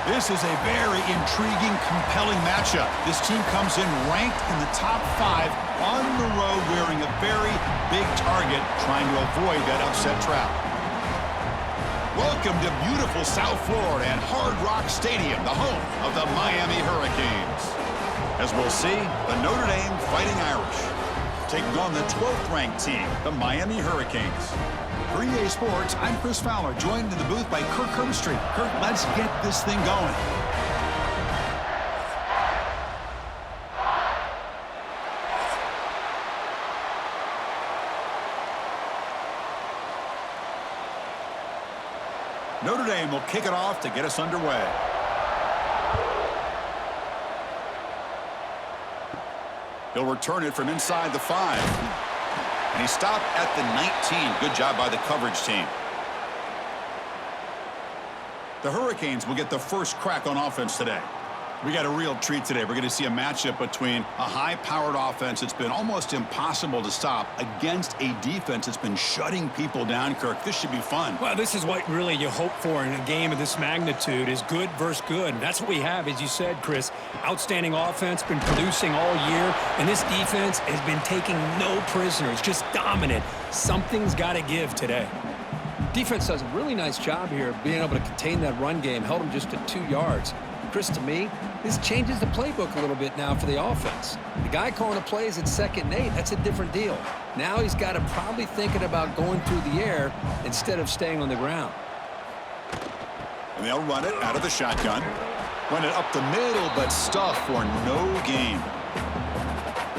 This is a very intriguing, compelling matchup. This team comes in ranked in the top 5 on the road wearing a very big target, trying to avoid that upset trap. Welcome to beautiful South Florida and Hard Rock Stadium, the home of the Miami Hurricanes. As we'll see, the Notre Dame Fighting Irish taking on the 12th ranked team, the Miami Hurricanes. For EA Sports, I'm Chris Fowler, joined in the booth by Kirk Herbstreit. Kirk, let's get this thing going. Notre Dame will kick it off to get us underway. He'll return it from inside the 5. And he stopped at the 19. Good job by the coverage team. The Hurricanes will get the first crack on offense today. We got a real treat today. We're going to see a matchup between a high-powered offense that's been almost impossible to stop against a defense that's been shutting people down, Kirk. This should be fun. Well, this is what really you hope for in a game of this magnitude is good versus good. And that's what we have, as you said, Chris. Outstanding offense, been producing all year. And this defense has been taking no prisoners, just dominant. Something's got to give today. Defense does a really nice job here of being able to contain that run game. Held them just to 2 yards. Chris, to me, this changes the playbook a little bit now for the offense. The guy calling the plays at 2nd and 8, that's a different deal. Now he's got to probably thinking about going through the air instead of staying on the ground. And they'll run it out of the shotgun. Run it up the middle, but stuff for no gain.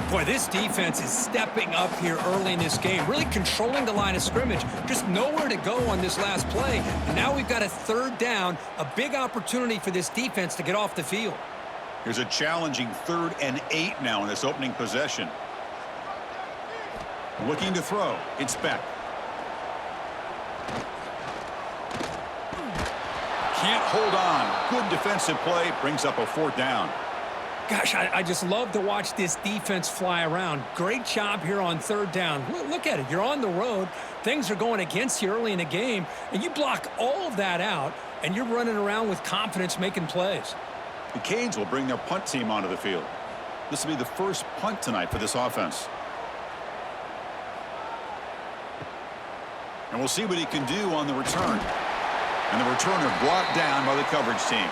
Boy, this defense is stepping up here early in this game, really controlling the line of scrimmage. Just nowhere to go on this last play. And now we've got a 3rd down, a big opportunity for this defense to get off the field. Here's a challenging 3rd and 8 now in this opening possession. Looking to throw. It's Beck. Can't hold on. Good defensive play. Brings up a 4th down. Gosh, I just love to watch this defense fly around. Great job here on 3rd down. Look at it. You're on the road. Things are going against you early in the game, and you block all of that out, and you're running around with confidence making plays. The Canes will bring their punt team onto the field. This will be the first punt tonight for this offense. And we'll see what he can do on the return. And the returner brought down by the coverage team.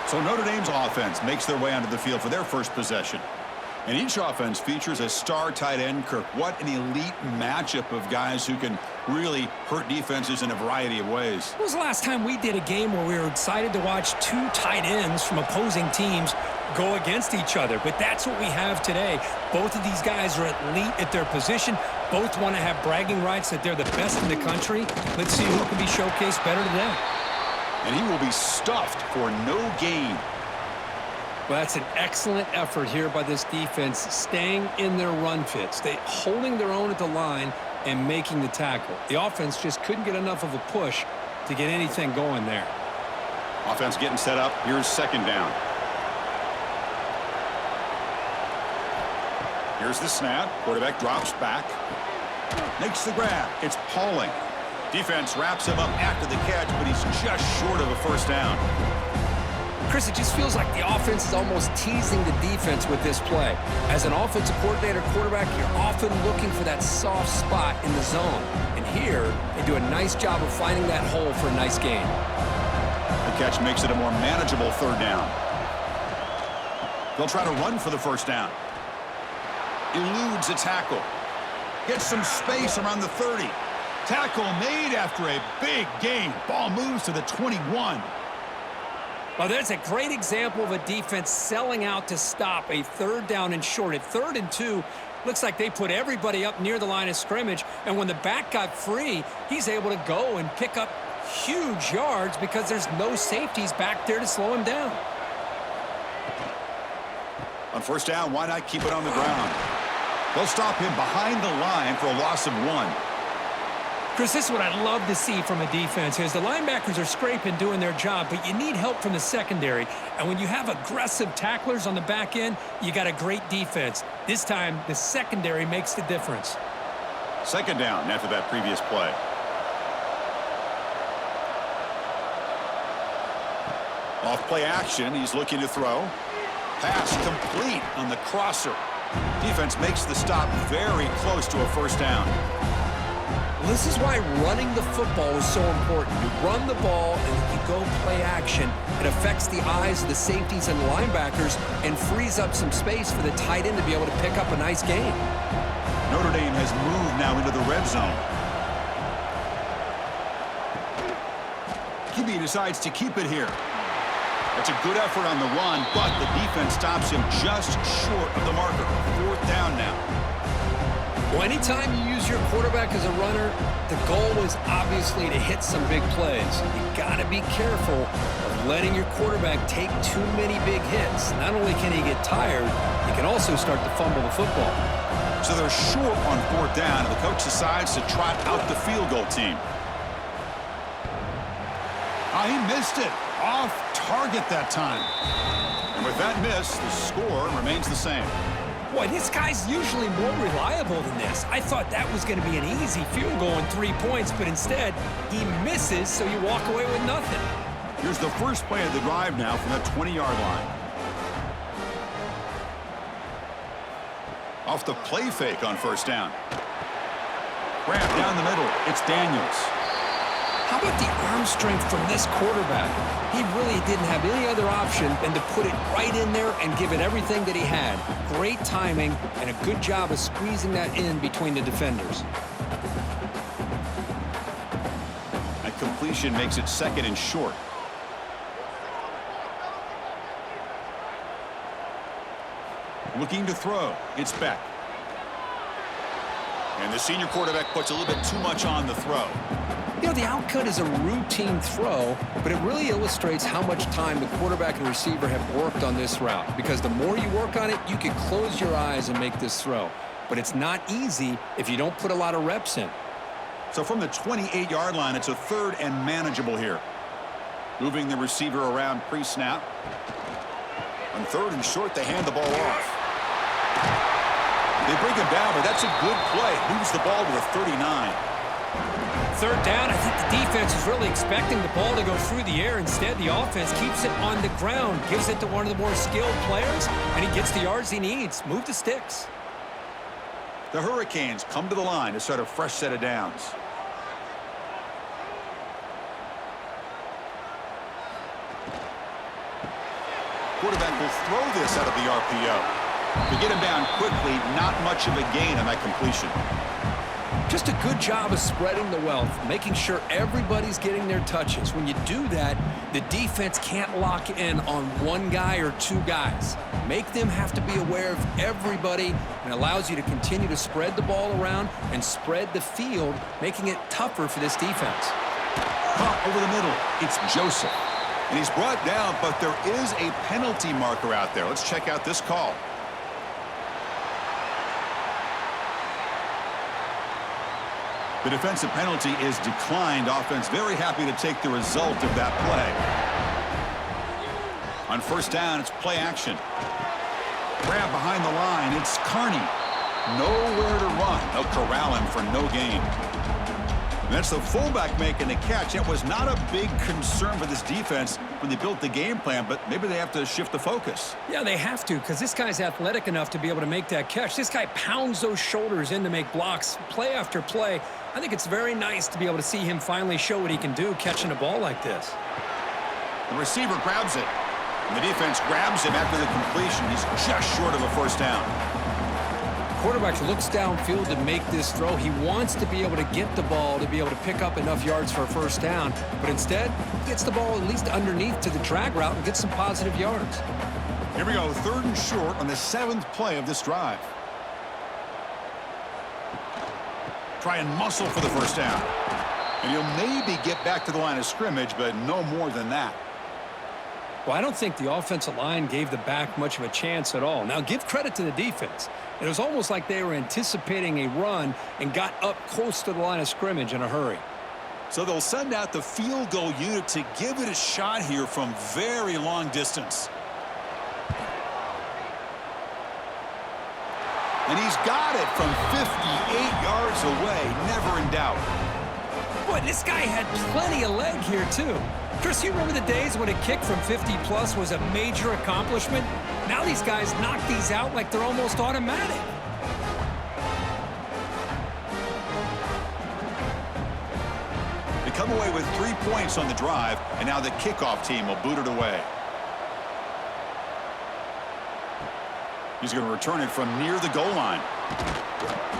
So Notre Dame's offense makes their way onto the field for their first possession. And each offense features a star tight end, Kirk. What an elite matchup of guys who can really hurt defenses in a variety of ways. When was the last time we did a game where we were excited to watch 2 tight ends from opposing teams go against each other? But that's what we have today. Both of these guys are elite at their position. Both want to have bragging rights that they're the best in the country. Let's see who can be showcased better today. And he will be stuffed for no gain. Well, that's an excellent effort here by this defense, staying in their run fits. They holding their own at the line and making the tackle. The offense just couldn't get enough of a push to get anything going there. Offense getting set up. Here's 2nd down. Here's the snap. Quarterback drops back. Makes the grab. It's Pauling. Defense wraps him up after the catch, but he's just short of a 1st down. Chris, it just feels like the offense is almost teasing the defense with this play. As an offensive coordinator quarterback, you're often looking for that soft spot in the zone. And here, they do a nice job of finding that hole for a nice gain. The catch makes it a more manageable 3rd down. They'll try to run for the 1st down. Eludes a tackle. Gets some space around the 30. Tackle made after a big gain. Ball moves to the 21. Well, there's a great example of a defense selling out to stop a 3rd down and short. At 3rd and 2, looks like they put everybody up near the line of scrimmage. And when the back got free, he's able to go and pick up huge yards because there's no safeties back there to slow him down. On 1st down, why not keep it on the ground? They'll stop him behind the line for a loss of 1. Chris, this is what I love to see from a defense is the linebackers are scraping, doing their job, but you need help from the secondary. And when you have aggressive tacklers on the back end, you got a great defense. This time, the secondary makes the difference. 2nd down after that previous play. Off play action, he's looking to throw. Pass complete on the crosser. Defense makes the stop very close to a first down. This is why running the football is so important. You run the ball and you go play action. It affects the eyes of the safeties and the linebackers and frees up some space for the tight end to be able to pick up a nice gain. Notre Dame has moved now into the red zone. QB decides to keep it here. That's a good effort on the run, but the defense stops him just short of the marker. Fourth down now. Well, anytime you use your quarterback as a runner, the goal is obviously to hit some big plays. You got to be careful of letting your quarterback take too many big hits. Not only can he get tired, he can also start to fumble the football. So they're short on fourth down, and the coach decides to trot out the field goal team. He missed it. Off target that time. And with that miss, the score remains the same. Boy, this guy's usually more reliable than this. I thought that was going to be an easy field goal and 3 points, but instead, he misses, so you walk away with nothing. Here's the first play of the drive now from the 20-yard line. Off the play fake on first down. Grab down the middle. It's Daniels. How about the arm strength from this quarterback? He really didn't have any other option than to put it right in there and give it everything that he had. Great timing and a good job of squeezing that in between the defenders. That completion makes it second and short. Looking to throw. It's Beck. And the senior quarterback puts a little bit too much on the throw. You know, the outcut is a routine throw, but it really illustrates how much time the quarterback and receiver have worked on this route. Because the more you work on it, you can close your eyes and make this throw. But it's not easy if you don't put a lot of reps in. So from the 28-yard line, it's a third and manageable here. Moving the receiver around pre-snap. On third and short, they hand the ball off. They bring him down, but that's a good play. Moves the ball to the 39. Third down, I think the defense is really expecting the ball to go through the air. Instead, the offense keeps it on the ground, gives it to one of the more skilled players, and he gets the yards he needs. Move the sticks. The Hurricanes come to the line to start a fresh set of downs. Quarterback will throw this out of the RPO. To get him down quickly, not much of a gain on that completion. Just a good job of spreading the wealth, making sure everybody's getting their touches. When you do that, the defense can't lock in on one guy or two guys. Make them have to be aware of everybody, and allows you to continue to spread the ball around and spread the field, making it tougher for this defense. Caught over the middle. It's Joseph. And he's brought down, but there is a penalty marker out there. Let's check out this call. The defensive penalty is declined. Offense very happy to take the result of that play. On first down, it's play action. Grab behind the line. It's Carney. Nowhere to run. They'll corral him for no gain. And that's the fullback making the catch. It was not a big concern for this defense when they built the game plan, but maybe they have to shift the focus. Yeah, they have to, because this guy's athletic enough to be able to make that catch. This guy pounds those shoulders in to make blocks play after play. I think it's very nice to be able to see him finally show what he can do catching a ball like this. The receiver grabs it. And the defense grabs him after the completion. He's just short of a first down. Quarterback looks downfield to make this throw. He wants to be able to get the ball to be able to pick up enough yards for a first down. But instead, he gets the ball at least underneath to the drag route and gets some positive yards. Here we go, third and short on the 7th play of this drive. Try and muscle for the first down. And he'll maybe get back to the line of scrimmage, but no more than that. Well, I don't think the offensive line gave the back much of a chance at all. Now, give credit to the defense. It was almost like they were anticipating a run and got up close to the line of scrimmage in a hurry. So they'll send out the field goal unit to give it a shot here from very long distance. And he's got it from 58 yards away, never in doubt. Boy, this guy had plenty of leg here, too. Chris, you remember the days when a kick from 50-plus was a major accomplishment? Now these guys knock these out like they're almost automatic. They come away with 3 points on the drive, and now the kickoff team will boot it away. He's going to return it from near the goal line.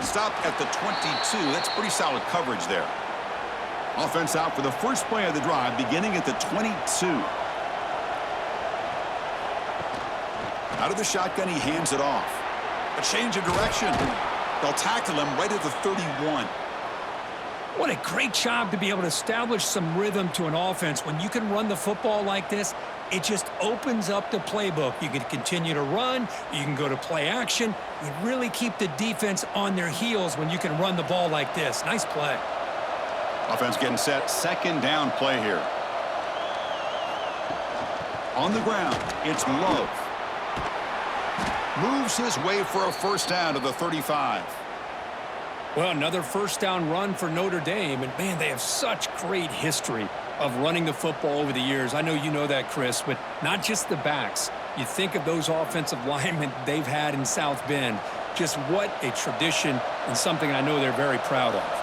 Stop at the 22. That's pretty solid coverage there. Offense out for the first play of the drive, beginning at the 22. Out of the shotgun, he hands it off. A change of direction. They'll tackle him right at the 31. What a great job to be able to establish some rhythm to an offense. When you can run the football like this, it just opens up the playbook. You can continue to run. You can go to play action. You really keep the defense on their heels when you can run the ball like this. Nice play. Offense getting set. Second down play here. On the ground, it's Love. Moves his way for a first down to the 35. Well, another first down run for Notre Dame. And, man, they have such great history of running the football over the years. I know you know that, Chris, but not just the backs. You think of those offensive linemen they've had in South Bend. Just what a tradition and something I know they're very proud of.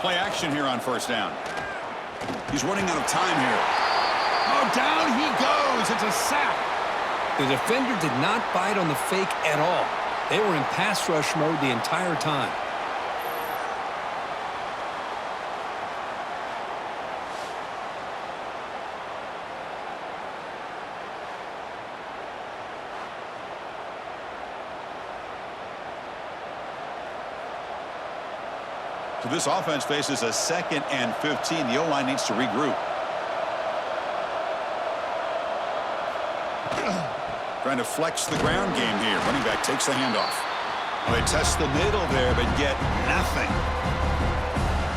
Play action here on first down. He's running out of time here. Oh, down he goes. It's a sack. The defender did not bite on the fake at all. They were in pass rush mode the entire time. So this offense faces a 2nd and 15. The O-line needs to regroup. Trying to flex the ground game here. Running back takes the handoff. Well, they test the middle there, but get nothing.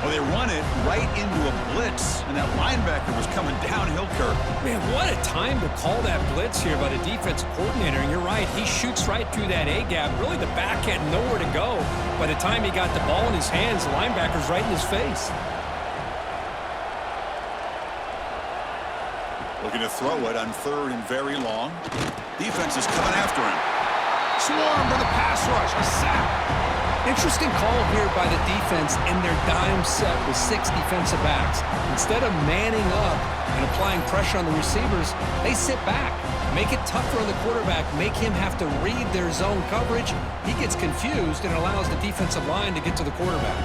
Well, they run it right into a blitz, and that linebacker was coming downhill, Kirk. Man, what a time to call that blitz here by the defensive coordinator. And you're right, he shoots right through that A-gap. Really, the back had nowhere to go. By the time he got the ball in his hands, the linebacker's right in his face. Looking to throw it on 3rd and very long. Defense is coming after him. Swarm for the pass rush. A sack. Interesting call here by the defense in their dime set with 6 defensive backs. Instead of manning up and applying pressure on the receivers, they sit back, make it tougher on the quarterback, make him have to read their zone coverage. He gets confused and allows the defensive line to get to the quarterback.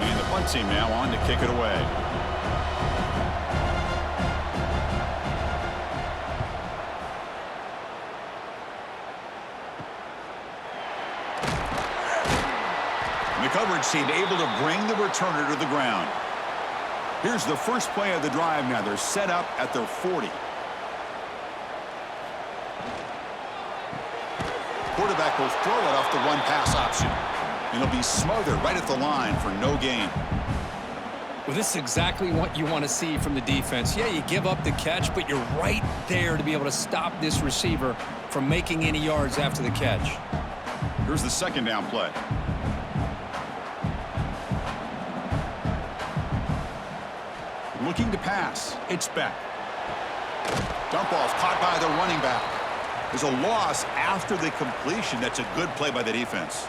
And the punt team now on to kick it away. The coverage team able to bring the returner to the ground. Here's the first play of the drive now. They're set up at their 40. Quarterback will throw it off the run-pass option. And he'll be smothered right at the line for no gain. Well, this is exactly what you want to see from the defense. Yeah, you give up the catch, but you're right there to be able to stop this receiver from making any yards after the catch. Here's the second down play. Looking to pass. It's back. Dump off caught by the running back. There's a loss after the completion. That's a good play by the defense.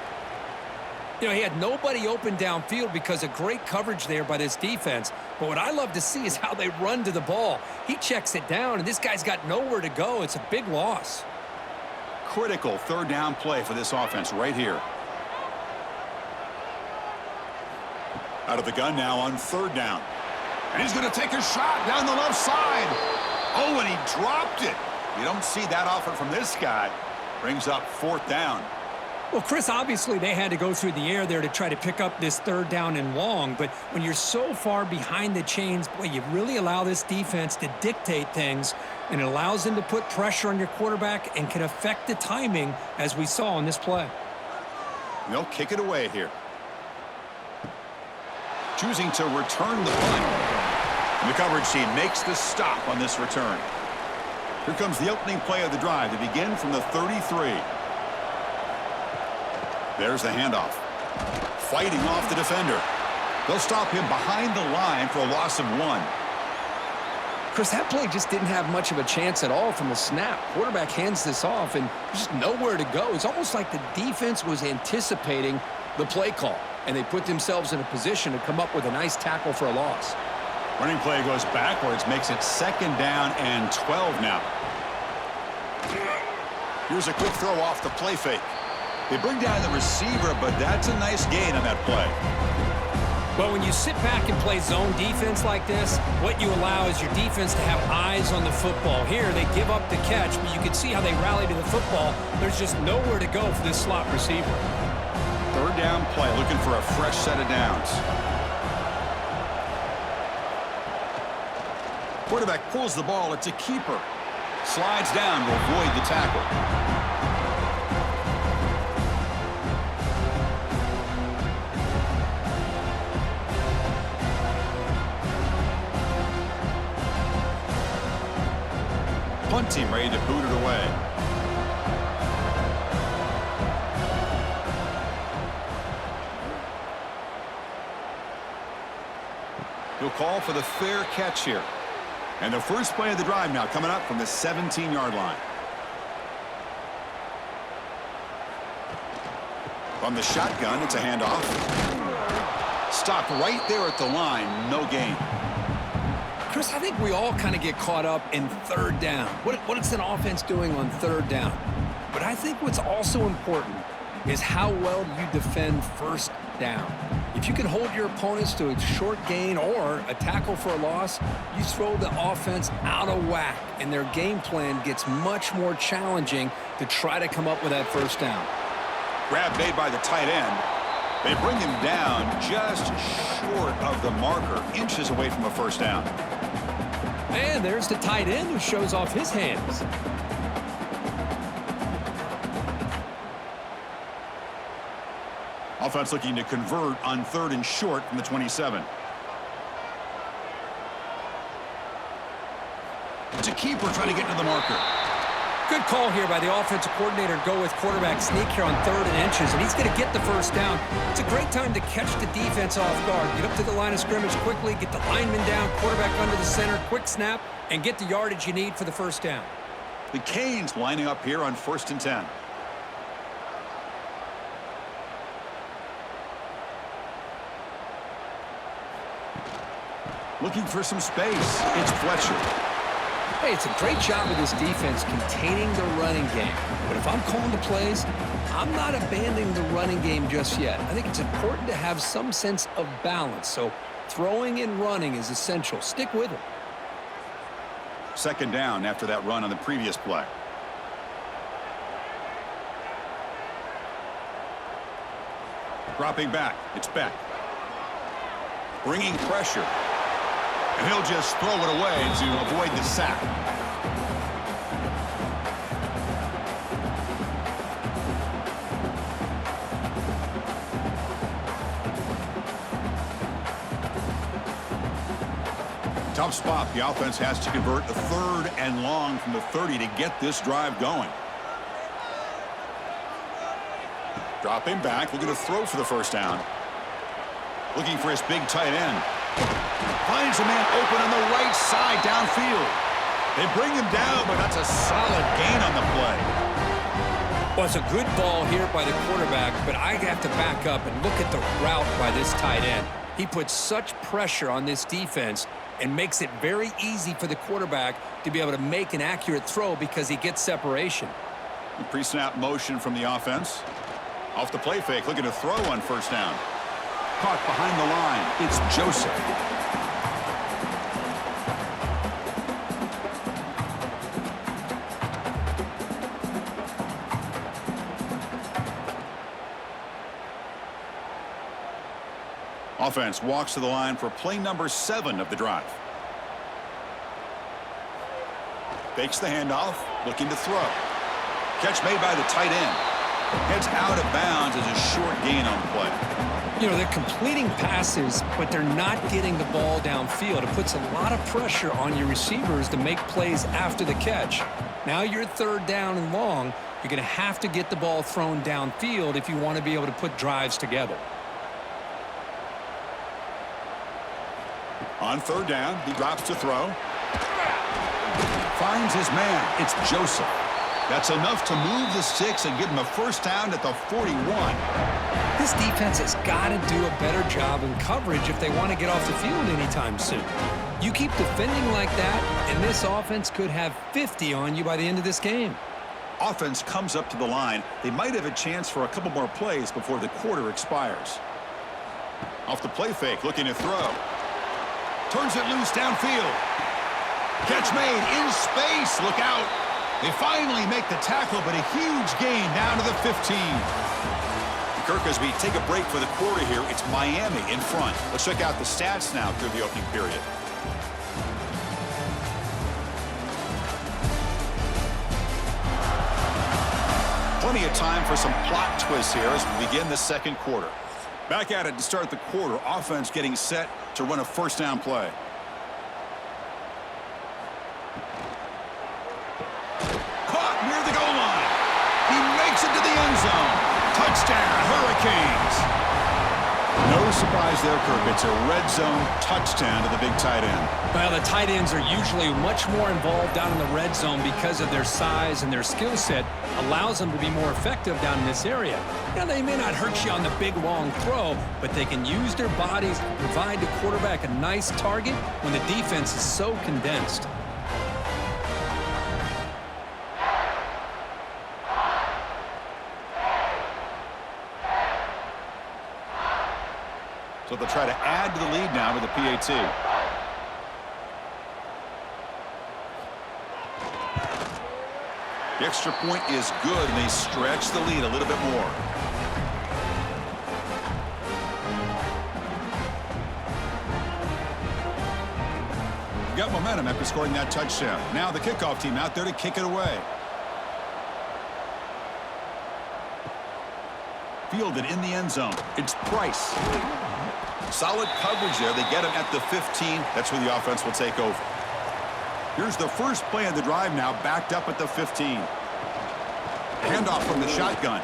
You know, he had nobody open downfield because of great coverage there by this defense. But what I love to see is how they run to the ball. He checks it down, and this guy's got nowhere to go. It's a big loss. Critical third down play for this offense right here. Out of the gun now on 3rd down. And he's going to take a shot down the left side. Oh, and he dropped it. You don't see that often from this guy. Brings up 4th down. Well, Chris, obviously they had to go through the air there to try to pick up this 3rd down and long. But when you're so far behind the chains, boy, you really allow this defense to dictate things. And it allows them to put pressure on your quarterback and can affect the timing, as we saw in this play. They'll kick it away here. Choosing to return the punt. And the coverage team makes the stop on this return. Here comes the opening play of the drive to begin from the 33. There's the handoff. Fighting off the defender. They'll stop him behind the line for a loss of 1. Chris, that play just didn't have much of a chance at all from the snap. Quarterback hands this off, and just nowhere to go. It's almost like the defense was anticipating the play call, and they put themselves in a position to come up with a nice tackle for a loss. Running play goes backwards, makes it 2nd down and 12 now. Here's a quick throw off the play fake. They bring down the receiver, but that's a nice gain on that play. But when you sit back and play zone defense like this, what you allow is your defense to have eyes on the football. Here, they give up the catch, but you can see how they rally to the football. There's just nowhere to go for this slot receiver. 3rd down play, looking for a fresh set of downs. Quarterback pulls the ball. It's a keeper. Slides down to avoid the tackle. Punt team ready to boot it away. He'll call for the fair catch here. And the first play of the drive now coming up from the 17-yard line. From the shotgun, it's a handoff. Stopped right there at the line, no gain. Chris, I think we all kind of get caught up in 3rd down. What is an offense doing on 3rd down? But I think what's also important is how well you defend 1st down. If you can hold your opponents to a short gain or a tackle for a loss, you throw the offense out of whack, and their game plan gets much more challenging to try to come up with that 1st down. Grab made by the tight end. They bring him down just short of the marker, inches away from a 1st down. And there's the tight end who shows off his hands. Offense looking to convert on 3rd and short from the 27. It's a keeper trying to get to the marker. Good call here by the offensive coordinator. Go with quarterback sneak here on 3rd and inches, and he's going to get the 1st down. It's a great time to catch the defense off guard. Get up to the line of scrimmage quickly, get the lineman down, quarterback under the center, quick snap, and get the yardage you need for the 1st down. The Canes lining up here on 1st and 10. Looking for some space. It's Fletcher. Hey, it's a great job of this defense containing the running game. But if I'm calling the plays, I'm not abandoning the running game just yet. I think it's important to have some sense of balance. So throwing and running is essential. Stick with it. 2nd down after that run on the previous play. Dropping back. It's Beck. Bringing pressure. And he'll just throw it away to avoid the sack. Tough spot. The offense has to convert the 3rd and long from the 30 to get this drive going. Dropping back, looking to throw for the 1st down. Looking for his big tight end. Finds a man open on the right side downfield. They bring him down, but that's a solid gain on the play. Well, it's a good ball here by the quarterback, but I have to back up and look at the route by this tight end. He puts such pressure on this defense and makes it very easy for the quarterback to be able to make an accurate throw because he gets separation. Pre-snap motion from the offense. Off the play fake, looking to throw on 1st down. Caught behind the line. It's Joseph. Offense walks to the line for play number 7 of the drive. Fakes the handoff, looking to throw. Catch made by the tight end. Heads out of bounds as a short gain on the play. You know, they're completing passes, but they're not getting the ball downfield. It puts a lot of pressure on your receivers to make plays after the catch. Now you're third down and long. You're going to have to get the ball thrown downfield if you want to be able to put drives together. On third down, he drops to throw. Finds his man. It's Joseph. That's enough to move the sticks and give him a first down at the 41. This defense has got to do a better job in coverage if they want to get off the field anytime soon. You keep defending like that, and this offense could have 50 on you by the end of this game. Offense comes up to the line. They might have a chance for a couple more plays before the quarter expires. Off the play fake, looking to throw. Turns it loose downfield. Catch made in space. Look out. They finally make the tackle, but a huge gain down to the 15. Kirk, as we take a break for the quarter here, it's Miami in front. Let's check out the stats now through the opening period. Plenty of time for some plot twists here as we begin the second quarter. Back at it to start the quarter. Offense getting set to run a first down play. Caught near the goal line. He makes it to the end zone. Touchdown, Hurricanes. No surprise there, Kirk. It's a red zone touchdown to the big tight end. Well, the tight ends are usually much more involved down in the red zone because of their size and their skill set allows them to be more effective down in this area. Now, they may not hurt you on the big, long throw, but they can use their bodies to provide the quarterback a nice target when the defense is so condensed. So they'll try to add to the lead now with the PAT. The extra point is good, and they stretch the lead a little bit more. Got momentum after scoring that touchdown. Now the kickoff team out there to kick it away. Fielded in the end zone. It's Price. Solid coverage there. They get him at the 15. That's where the offense will take over. Here's the first play of the drive now, backed up at the 15. Handoff from the shotgun.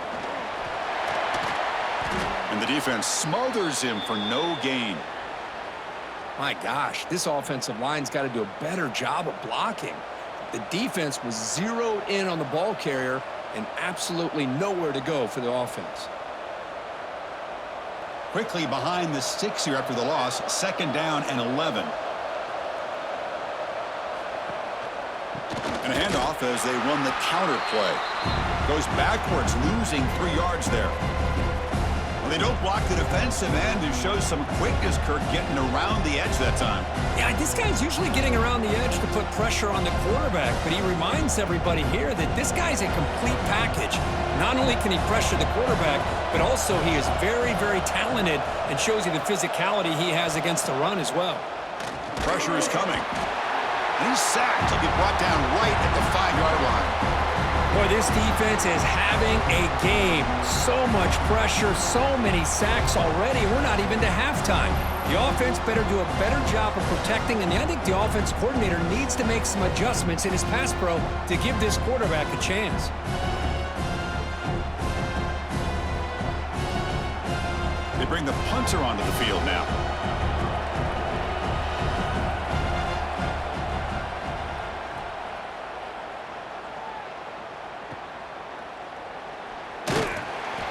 And the defense smothers him for no gain. My gosh, this offensive line's got to do a better job of blocking. The defense was zeroed in on the ball carrier and absolutely nowhere to go for the offense. Quickly behind the sticks here after the loss. Second down and 11. And a handoff as they run the counter play. Goes backwards, losing 3 yards there. Well, they don't block the defensive end and shows some quickness, Kirk, getting around the edge that time. Yeah, this guy's usually getting around the edge to put pressure on the quarterback, but he reminds everybody here that this guy's a complete package. Not only can he pressure the quarterback, but also he is very, very talented and shows you the physicality he has against the run as well. Pressure is coming. And he's sacked. He'll be brought down right at the 5-yard line. Boy, this defense is having a game. So much pressure, so many sacks already. We're not even to halftime. The offense better do a better job of protecting, and I think the offense coordinator needs to make some adjustments in his pass pro to give this quarterback a chance. They bring the punter onto the field now.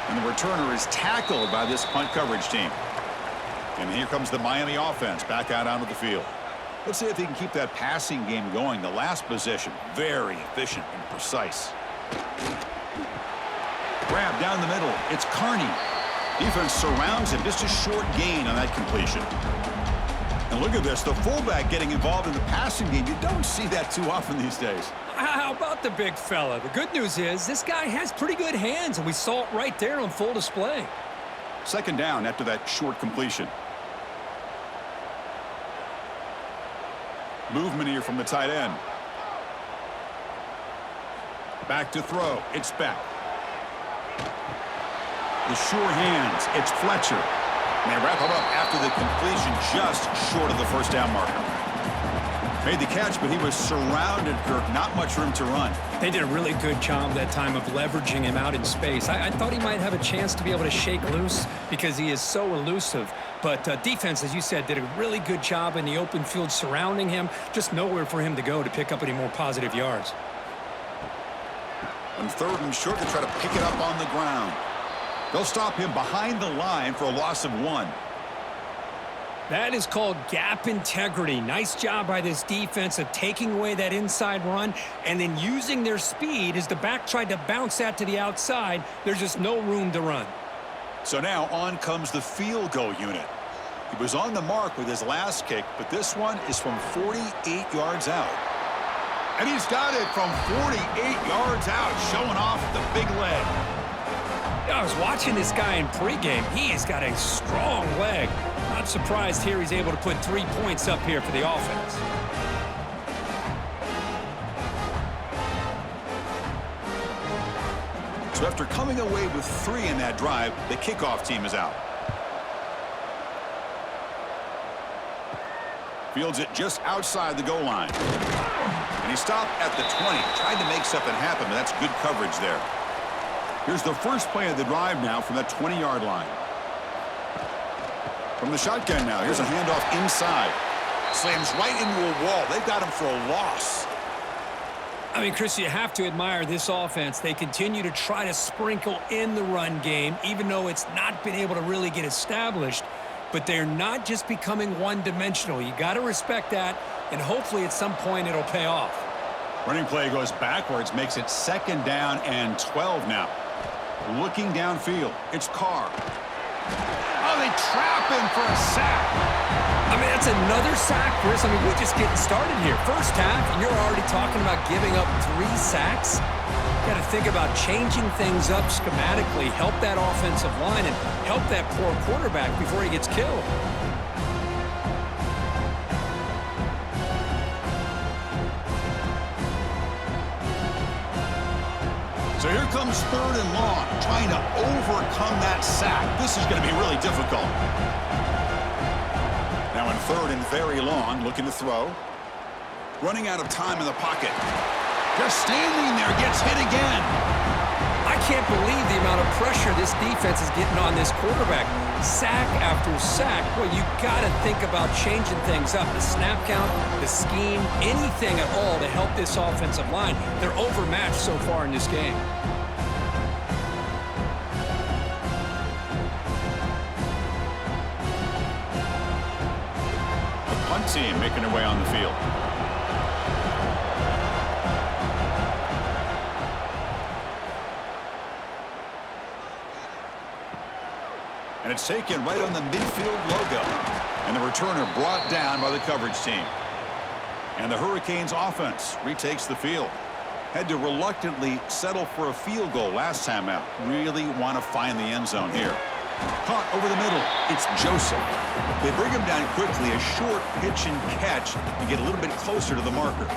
And the returner is tackled by this punt coverage team. And here comes the Miami offense back out onto the field. Let's see if they can keep that passing game going. The last possession, very efficient and precise. Grab down the middle. It's Carney. Defense surrounds him. Just a short gain on that completion. And look at this. The fullback getting involved in the passing game. You don't see that too often these days. How about the big fella? The good news is this guy has pretty good hands, and we saw it right there on full display. Second down after that short completion. Movement here from the tight end. Back to throw. It's Beck. The sure hands. It's Fletcher. And they wrap him up after the completion just short of the first down marker. Made the catch, but he was surrounded, Kirk. Not much room to run. They did a really good job that time of leveraging him out in space. I thought he might have a chance to be able to shake loose because he is so elusive. But defense, as you said, did a really good job in the open field surrounding him. Just nowhere for him to go to pick up any more positive yards. On 3rd and short, they try to pick it up on the ground. They'll stop him behind the line for a loss of 1. That is called gap integrity. Nice job by this defense of taking away that inside run and then using their speed as the back tried to bounce that to the outside. There's just no room to run. So now on comes the field goal unit. He was on the mark with his last kick, but this one is from 48 yards out. And he's got it from 48 yards out, showing off the big leg. I was watching this guy in pregame. He has got a strong leg. Not surprised here he's able to put 3 points up here for the offense. So after coming away with 3 in that drive, the kickoff team is out. Fields it just outside the goal line. And he stopped at the 20. Tried to make something happen, but that's good coverage there. Here's the first play of the drive now from that 20-yard line. From the shotgun now, here's a handoff inside. Slams right into a wall. They've got him for a loss. I mean, Chris, you have to admire this offense. They continue to try to sprinkle in the run game, even though it's not been able to really get established. But they're not just becoming one-dimensional. You got to respect that, and hopefully at some point it'll pay off. Running play goes backwards, makes it 2nd down and 12 now. Looking downfield, it's Carr. Oh, they trap him for a sack. I mean, that's another sack, Chris. I mean, we're just getting started here. First half, and you're already talking about giving up 3 sacks. Got to think about changing things up schematically, help that offensive line, and help that poor quarterback before he gets killed. So here comes 3rd and long, trying to overcome that sack. This is going to be really difficult. Now in 3rd and very long, looking to throw. Running out of time in the pocket. Just standing there, gets hit again. I can't believe the amount of pressure this defense is getting on this quarterback. Sack after sack. Well, you got to think about changing things up. The snap count, the scheme, anything at all to help this offensive line. They're overmatched so far in this game. The punt team making their way on the field. And it's taken right on the midfield logo. And the returner brought down by the coverage team. And the Hurricanes offense retakes the field. Had to reluctantly settle for a field goal last time out. Really want to find the end zone here. Caught over the middle. It's Joseph. They bring him down quickly. A short pitch and catch to get a little bit closer to the marker.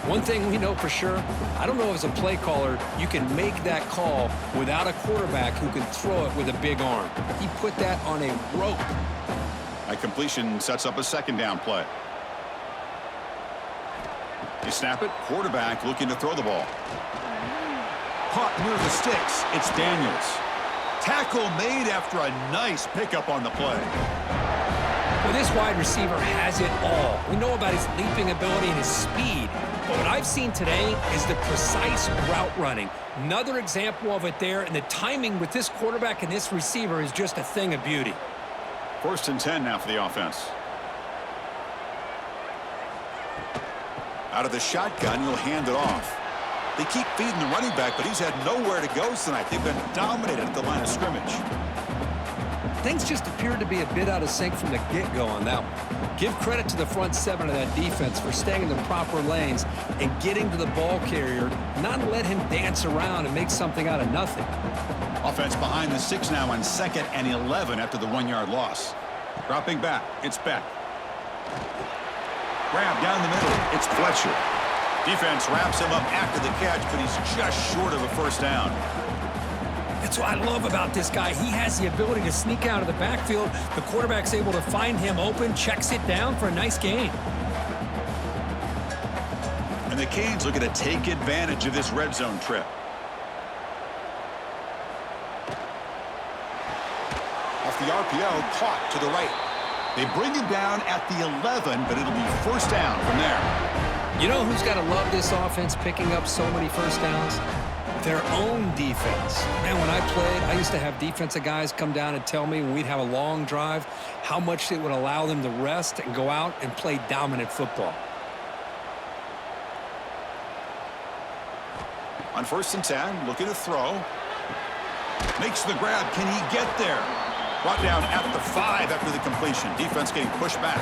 One thing we know for sure, I don't know as a play caller, you can make that call without a quarterback who can throw it with a big arm. He put that on a rope. That completion sets up a 2nd down play. You snap it, quarterback looking to throw the ball. Caught near the sticks, it's Daniels. Tackle made after a nice pickup on the play. Well, this wide receiver has it all. We know about his leaping ability and his speed. But what I've seen today is the precise route running. Another example of it there, and the timing with this quarterback and this receiver is just a thing of beauty. 1st and 10 now for the offense. Out of the shotgun, he'll hand it off. They keep feeding the running back, but he's had nowhere to go tonight. They've been dominated at the line of scrimmage. Things just appeared to be a bit out of sync from the get-go on that one. Give credit to the front 7 of that defense for staying in the proper lanes and getting to the ball carrier, not let him dance around and make something out of nothing. Offense behind the 6 now on 2nd and 11 after the 1-yard loss. Dropping back, it's Beck. Grab down the middle, it's Fletcher. Defense wraps him up after the catch, but he's just short of a 1st down. That's what I love about this guy. He has the ability to sneak out of the backfield. The quarterback's able to find him open, checks it down for a nice gain. And the Canes looking to take advantage of this red zone trip. Off the RPO, caught to the right. They bring him down at the 11, but it'll be first down from there. You know who's got to love this offense picking up so many first downs? Their own defense. Man, when I played, I used to have defensive guys come down and tell me when we'd have a long drive how much it would allow them to rest and go out and play dominant football. On 1st and 10, looking to throw. Makes the grab. Can he get there? Brought down at the 5 after the completion. Defense getting pushed back.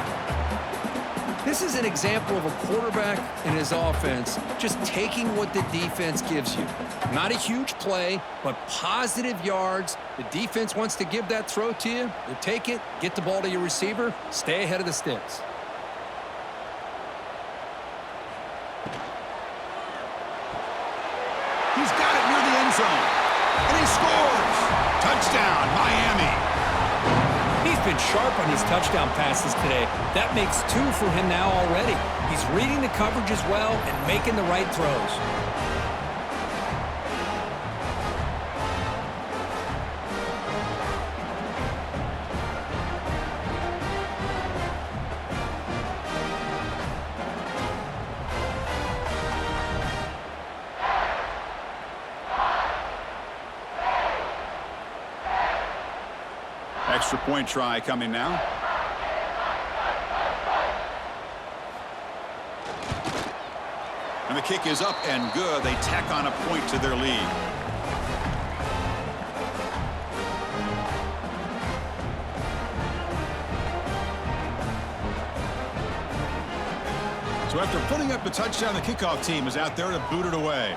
This is an example of a quarterback and his offense just taking what the defense gives you. Not a huge play, but positive yards. The defense wants to give that throw to you. You take it, get the ball to your receiver, stay ahead of the sticks. He's got it near the end zone. And he scores. Touchdown, Miami. He's been sharp on his touchdown passes today. That makes 2 for him now already. He's reading the coverage as well and making the right throws. Extra point try coming now. And the kick is up and good. They tack on a point to their lead. So after putting up the touchdown, the kickoff team is out there to boot it away.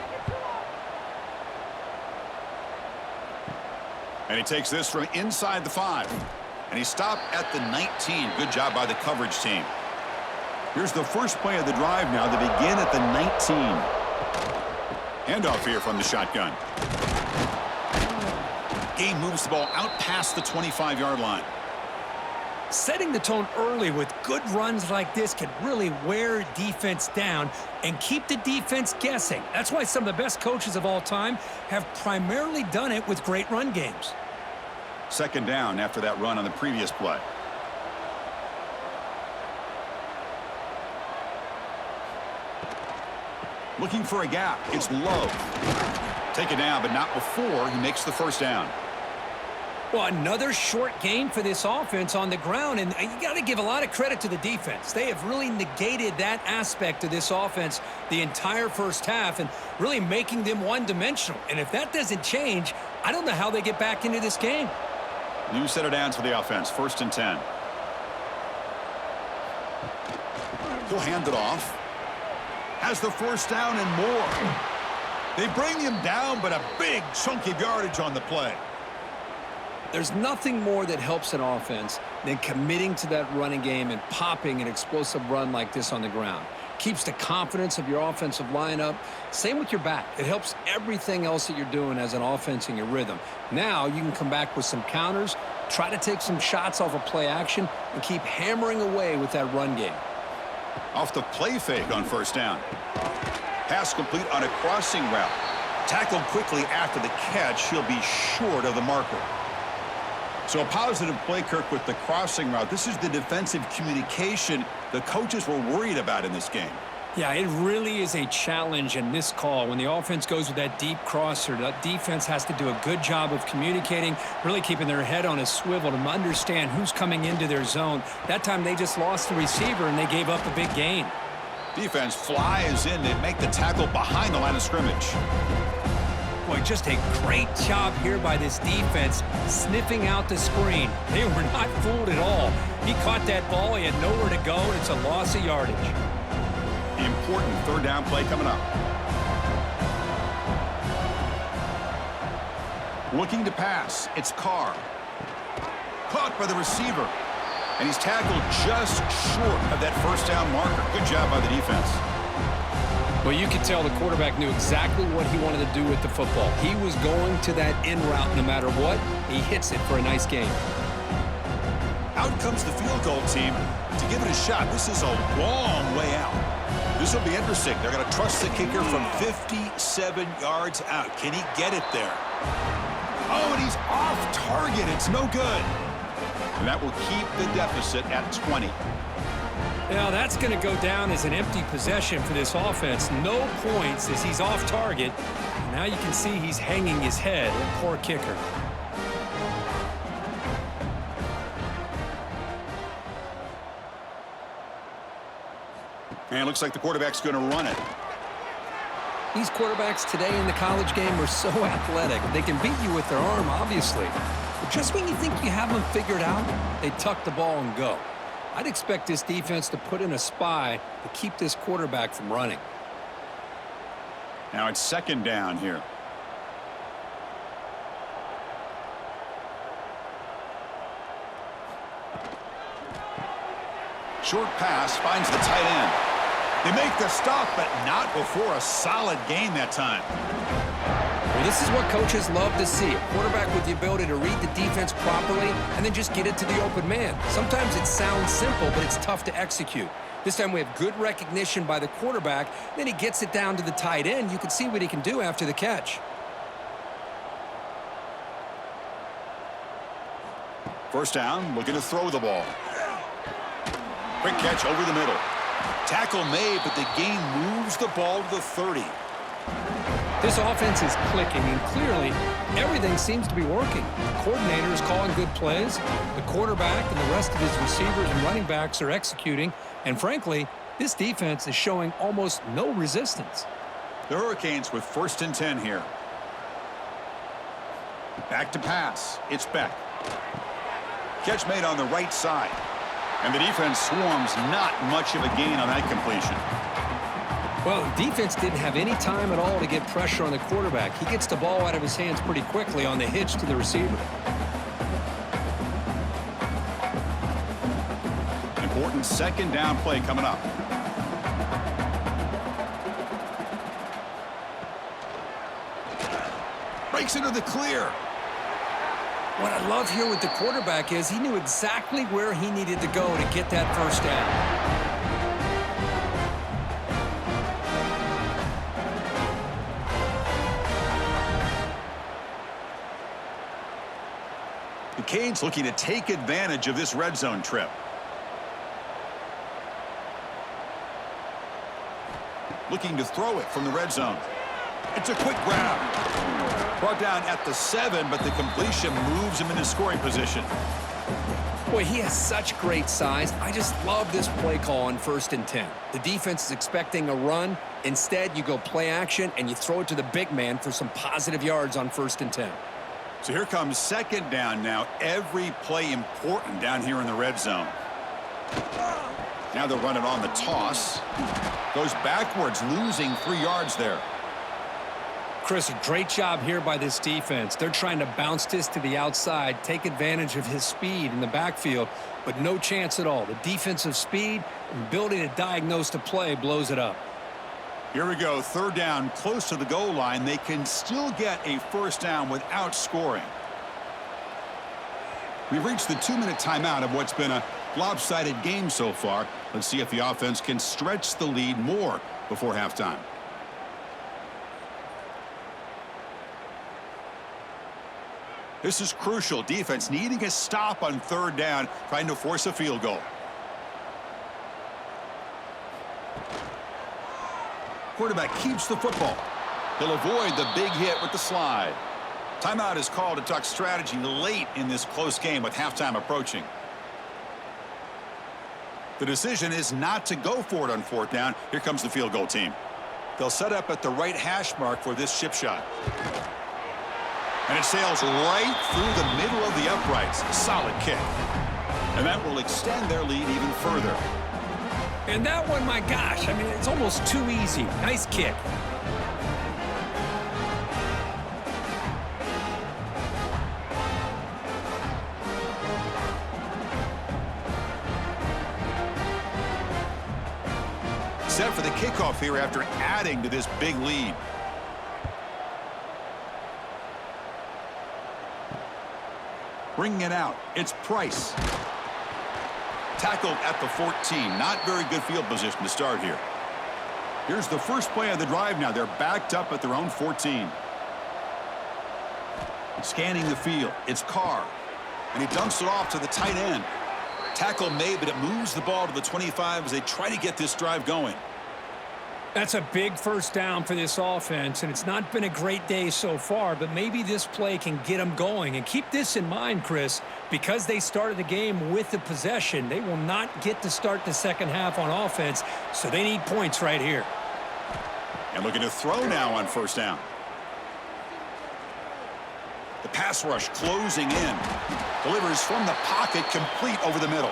And he takes this from inside the 5. And he stopped at the 19. Good job by the coverage team. Here's the first play of the drive now. They begin at the 19. Handoff here from the shotgun. Game moves the ball out past the 25-yard line. Setting the tone early with good runs like this can really wear defense down and keep the defense guessing. That's why some of the best coaches of all time have primarily done it with great run games. Second down after that run on the previous play. Looking for a gap. It's low. Take it down, but not before he makes the first down. Well, another short gain for this offense on the ground, and you got to give a lot of credit to the defense. They have really negated that aspect of this offense the entire first half and really making them one-dimensional. And if that doesn't change, I don't know how they get back into this game. New set of downs for the offense. 1st and 10. He'll hand it off. Has the first down and more. They bring him down, but a big chunk of yardage on the play. There's nothing more that helps an offense than committing to that running game and popping an explosive run like this on the ground. Keeps the confidence of your offensive line up. Same with your back. It helps everything else that you're doing as an offense in your rhythm. Now you can come back with some counters, try to take some shots off of play action, and keep hammering away with that run game. Off the play fake on first down. Pass complete on a crossing route. Tackled quickly after the catch. He'll be short of the marker. So a positive play, Kirk, with the crossing route. This is the defensive communication the coaches were worried about in this game. Yeah, it really is a challenge in this call. When the offense goes with that deep crosser, that defense has to do a good job of communicating, really keeping their head on a swivel to understand who's coming into their zone. That time they just lost the receiver and they gave up a big gain. Defense flies in to make the tackle behind the line of scrimmage. Boy, just a great job here by this defense, sniffing out the screen. They were not fooled at all. He caught that ball, he had nowhere to go, and it's a loss of yardage. Important third down play coming up. Looking to pass. It's Carr. Caught by the receiver. And he's tackled just short of that first down marker. Good job by the defense. Well, you could tell the quarterback knew exactly what he wanted to do with the football. He was going to that in route no matter what. He hits it for a nice gain. Out comes the field goal team to give it a shot. This is a long way out. This will be interesting. They're going to trust the kicker from 57 yards out. Can he get it there? Oh, and he's off target. It's no good. And that will keep the deficit at 20. Now, that's going to go down as an empty possession for this offense. No points as he's off target. Now you can see he's hanging his head. Poor kicker. And it looks like the quarterback's going to run it. These quarterbacks today in the college game are so athletic. They can beat you with their arm, obviously. But just when you think you have them figured out, they tuck the ball and go. I'd expect this defense to put in a spy to keep this quarterback from running. Now it's second down here. Short pass finds the tight end. They make the stop, but not before a solid gain that time. Well, this is what coaches love to see. A quarterback with the ability to read the defense properly and then just get it to the open man. Sometimes it sounds simple, but it's tough to execute. This time we have good recognition by the quarterback. Then he gets it down to the tight end. You can see what he can do after the catch. First down, looking to throw the ball. Quick catch over the middle. Tackle made, but the gain moves the ball to the 30. This offense is clicking, and clearly everything seems to be working. The coordinator is calling good plays. The quarterback and the rest of his receivers and running backs are executing. And frankly, this defense is showing almost no resistance. The Hurricanes with 1st and 10 here. Back to pass. It's Beck. Catch made on the right side. And the defense swarms, not much of a gain on that completion. Well, the defense didn't have any time at all to get pressure on the quarterback. He gets the ball out of his hands pretty quickly on the hitch to the receiver. Important second down play coming up. Breaks into the clear. What I love here with the quarterback is he knew exactly where he needed to go to get that first down. The Canes looking to take advantage of this red zone trip. Looking to throw it from the red zone. It's a quick grab. Brought down at the 7, but the completion moves him into scoring position. Boy, he has such great size. I just love this play call on 1st and 10. The defense is expecting a run. Instead, you go play action, and you throw it to the big man for some positive yards on 1st and 10. So here comes second down now. Every play important down here in the red zone. Now they'll run it on the toss. Goes backwards, losing 3 yards there. Chris, a great job here by this defense. They're trying to bounce this to the outside, take advantage of his speed in the backfield, but no chance at all. The defensive speed and ability to diagnose the play blows it up. Here we go, 3rd down, close to the goal line. They can still get a first down without scoring. We've reached the 2-minute timeout of what's been a lopsided game so far. Let's see if the offense can stretch the lead more before halftime. This is crucial. Defense needing a stop on 3rd down, trying to force a field goal. Quarterback keeps the football. He'll avoid the big hit with the slide. Timeout is called to talk strategy late in this close game with halftime approaching. The decision is not to go for it on 4th down. Here comes the field goal team. They'll set up at the right hash mark for this chip shot. And it sails right through the middle of the uprights. A solid kick. And that will extend their lead even further. And that one, my gosh, I mean, it's almost too easy. Nice kick. Set for the kickoff here after adding to this big lead. Bringing it out, it's Price. Tackled at the 14. Not very good field position to start here. Here's the first play of the drive now. They're backed up at their own 14. Scanning the field. It's Carr. And he dumps it off to the tight end. Tackle made, but it moves the ball to the 25 as they try to get this drive going. That's a big first down for this offense, and it's not been a great day so far, but maybe this play can get them going. And keep this in mind, Chris, because they started the game with the possession, they will not get to start the second half on offense, so they need points right here. And looking to throw now on first down. The pass rush closing in. Delivers from the pocket, complete over the middle.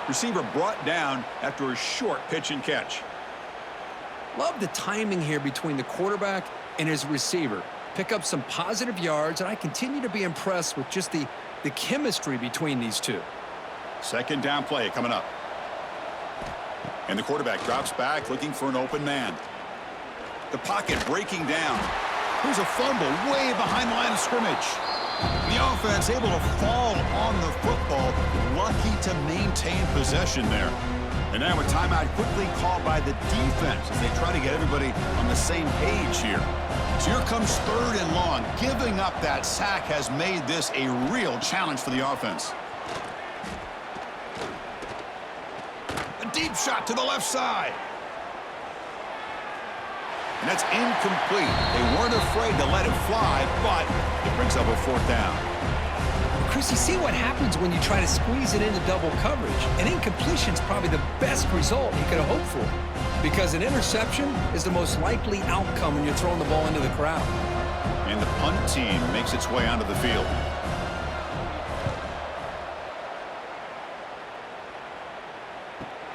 Receiver brought down after a short pitch and catch. Love the timing here between the quarterback and his receiver. Pick up some positive yards, and I continue to be impressed with just the chemistry between these two. Second down play coming up. And the quarterback drops back looking for an open man. The pocket breaking down. Here's a fumble way behind the line of scrimmage. The offense able to fall on the football. Lucky to maintain possession there. And now a timeout quickly called by the defense as they try to get everybody on the same page here. So here comes third and long. Giving up that sack has made this a real challenge for the offense. A deep shot to the left side. And that's incomplete. They weren't afraid to let it fly, but it brings up a fourth down. Chris, you see what happens when you try to squeeze it into double coverage. An incompletion is probably the best result you could have hoped for, because an interception is the most likely outcome when you're throwing the ball into the crowd. And the punt team makes its way onto the field.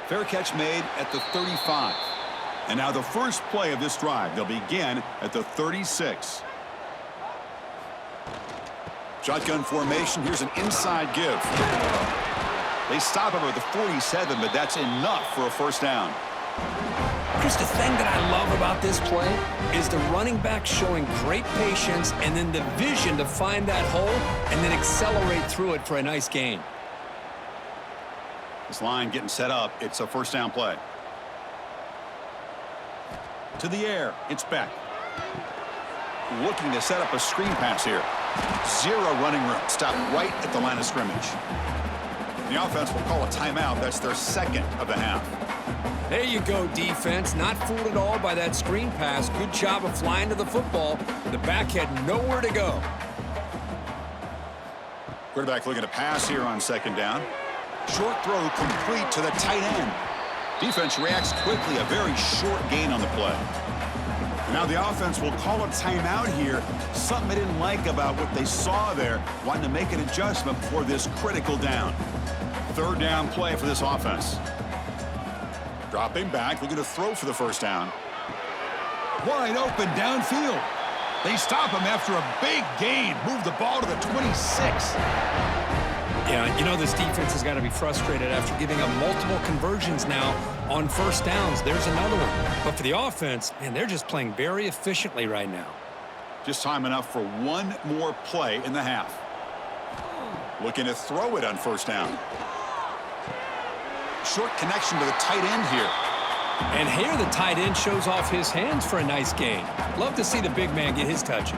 Fair catch made at the 35. And now the first play of this drive. They'll begin at the 36. Shotgun formation. Here's an inside give. They stop him at the 47, but that's enough for a first down. Chris, the thing that I love about this play is the running back showing great patience and then the vision to find that hole and then accelerate through it for a nice gain. This line getting set up. It's a first down play. To the air. It's Beck. Looking to set up a screen pass here. Zero running room. Stop right at the line of scrimmage. The offense will call a timeout. That's their second of the half. There you go, defense. Not fooled at all by that screen pass. Good job of flying to the football. The back had nowhere to go. Quarterback looking to pass here on second down. Short throw complete to the tight end. Defense reacts quickly. A very short gain on the play. Now the offense will call a timeout here. Something they didn't like about what they saw there. Wanting to make an adjustment for this critical down. Third down play for this offense. Dropping back, looking to throw for the first down. Wide open downfield. They stop him after a big gain. Move the ball to the 26. Yeah, you know this defense has got to be frustrated after giving up multiple conversions now on first downs. There's another one. But for the offense, man, they're just playing very efficiently right now. Just time enough for one more play in the half. Looking to throw it on first down. Short connection to the tight end here. And here the tight end shows off his hands for a nice gain. Love to see the big man get his touches.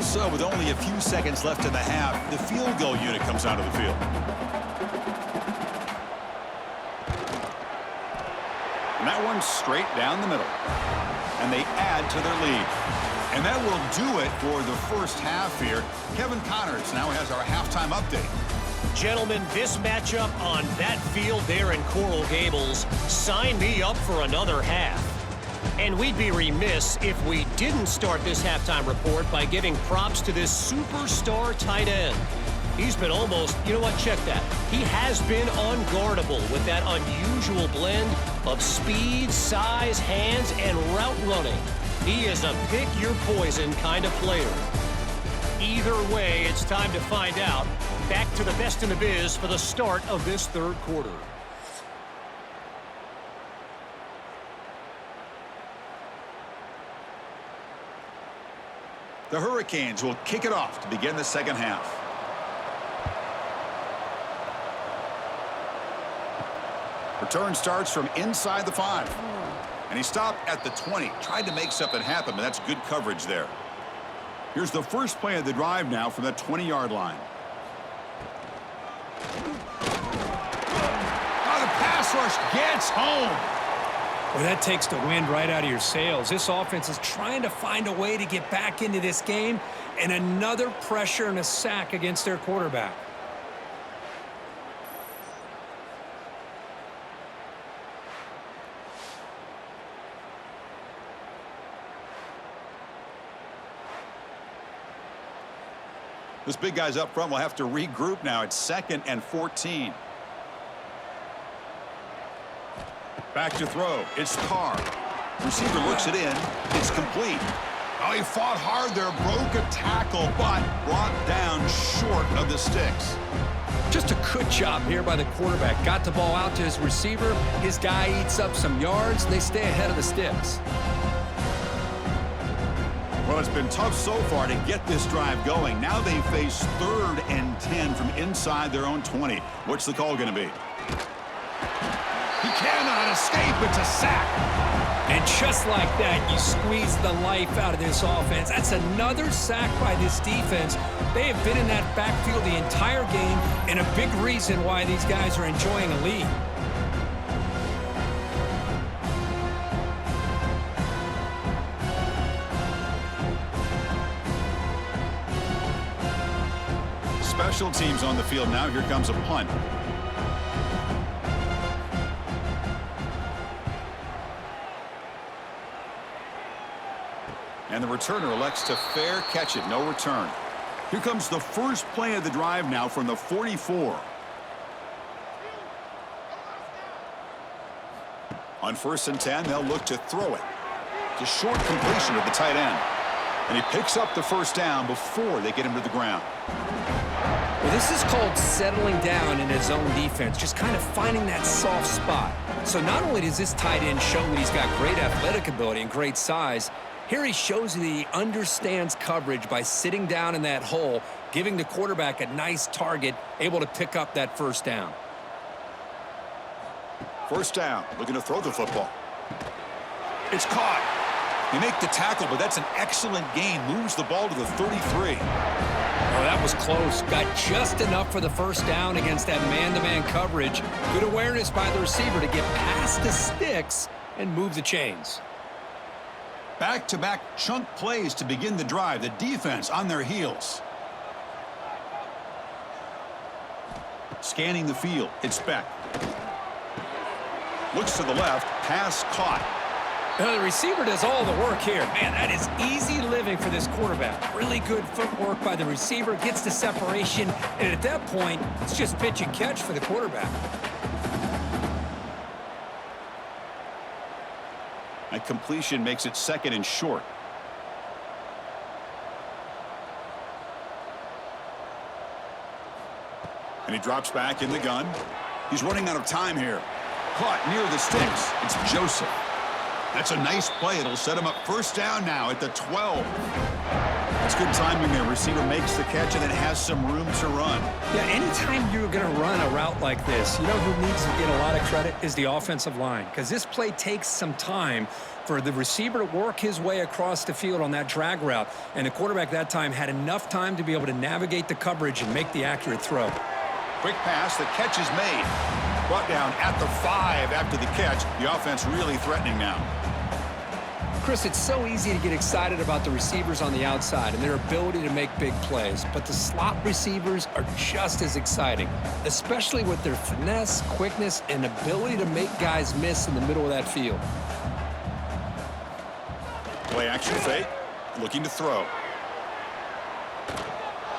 So with only a few seconds left in the half, the field goal unit comes onto the field. And that one's straight down the middle. And they add to their lead. And that will do it for the first half here. Kevin Connors now has our halftime update. Gentlemen, this matchup on that field there in Coral Gables, sign me up for another half. And we'd be remiss if we didn't start this halftime report by giving props to this superstar tight end. He's been almost, you know what, check that. He has been unguardable with that unusual blend of speed, size, hands, and route running. He is a pick-your-poison kind of player. Either way, it's time to find out. Back to the best in the biz for the start of this third quarter. The Hurricanes will kick it off to begin the second half. Return starts from inside the 5. And he stopped at the 20. Tried to make something happen, but that's good coverage there. Here's the first play of the drive now from the 20-yard line. Oh, the pass rush gets home. Well, that takes the wind right out of your sails. This offense is trying to find a way to get back into this game, and another pressure and a sack against their quarterback. This big guy's up front will have to regroup now. It's 2nd and 14. Back to throw. It's Carr. Receiver looks it in. It's complete. Oh, he fought hard there, broke a tackle, but brought down short of the sticks. Just a good job here by the quarterback. Got the ball out to his receiver. His guy eats up some yards, and they stay ahead of the sticks. Well, it's been tough so far to get this drive going. Now they face 3rd and 10 from inside their own 20. What's the call going to be? He cannot escape. It's a sack. And just like that, you squeeze the life out of this offense. That's another sack by this defense. They have been in that backfield the entire game, and a big reason why these guys are enjoying a lead. Special teams on the field now. Here comes a punt. And the returner elects to fair catch it. No return. Here comes the first play of the drive now from the 44. On 1st and 10, they'll look to throw it. It's a short completion of the tight end. And he picks up the first down before they get him to the ground. Well, this is called settling down in his own defense, just kind of finding that soft spot. So not only does this tight end show that he's got great athletic ability and great size, here he shows that he understands coverage by sitting down in that hole, giving the quarterback a nice target, able to pick up that first down. First down, looking to throw the football. It's caught. They make the tackle, but that's an excellent gain. Moves the ball to the 33. Oh, that was close. Got just enough for the first down against that man-to-man coverage. Good awareness by the receiver to get past the sticks and move the chains. Back-to-back chunk plays to begin the drive. The defense on their heels. Scanning the field. It's Beck. Looks to the left. Pass caught. The receiver does all the work here. Man, that is easy living for this quarterback. Really good footwork by the receiver. Gets the separation. And at that point, it's just pitch and catch for the quarterback. A completion makes it 2nd and short. And he drops back in the gun. He's running out of time here. Caught near the sticks. It's Joseph. That's a nice play. It'll set him up first down now at the 12. That's good timing there. Receiver makes the catch and then has some room to run. Yeah, anytime you're going to run a route like this, you know who needs to get a lot of credit is the offensive line, because this play takes some time for the receiver to work his way across the field on that drag route, and the quarterback that time had enough time to be able to navigate the coverage and make the accurate throw. Quick pass. The catch is made. Brought down at the 5 after the catch. The offense really threatening now. Chris, it's so easy to get excited about the receivers on the outside and their ability to make big plays, but the slot receivers are just as exciting, especially with their finesse, quickness, and ability to make guys miss in the middle of that field. Play action fake. Looking to throw.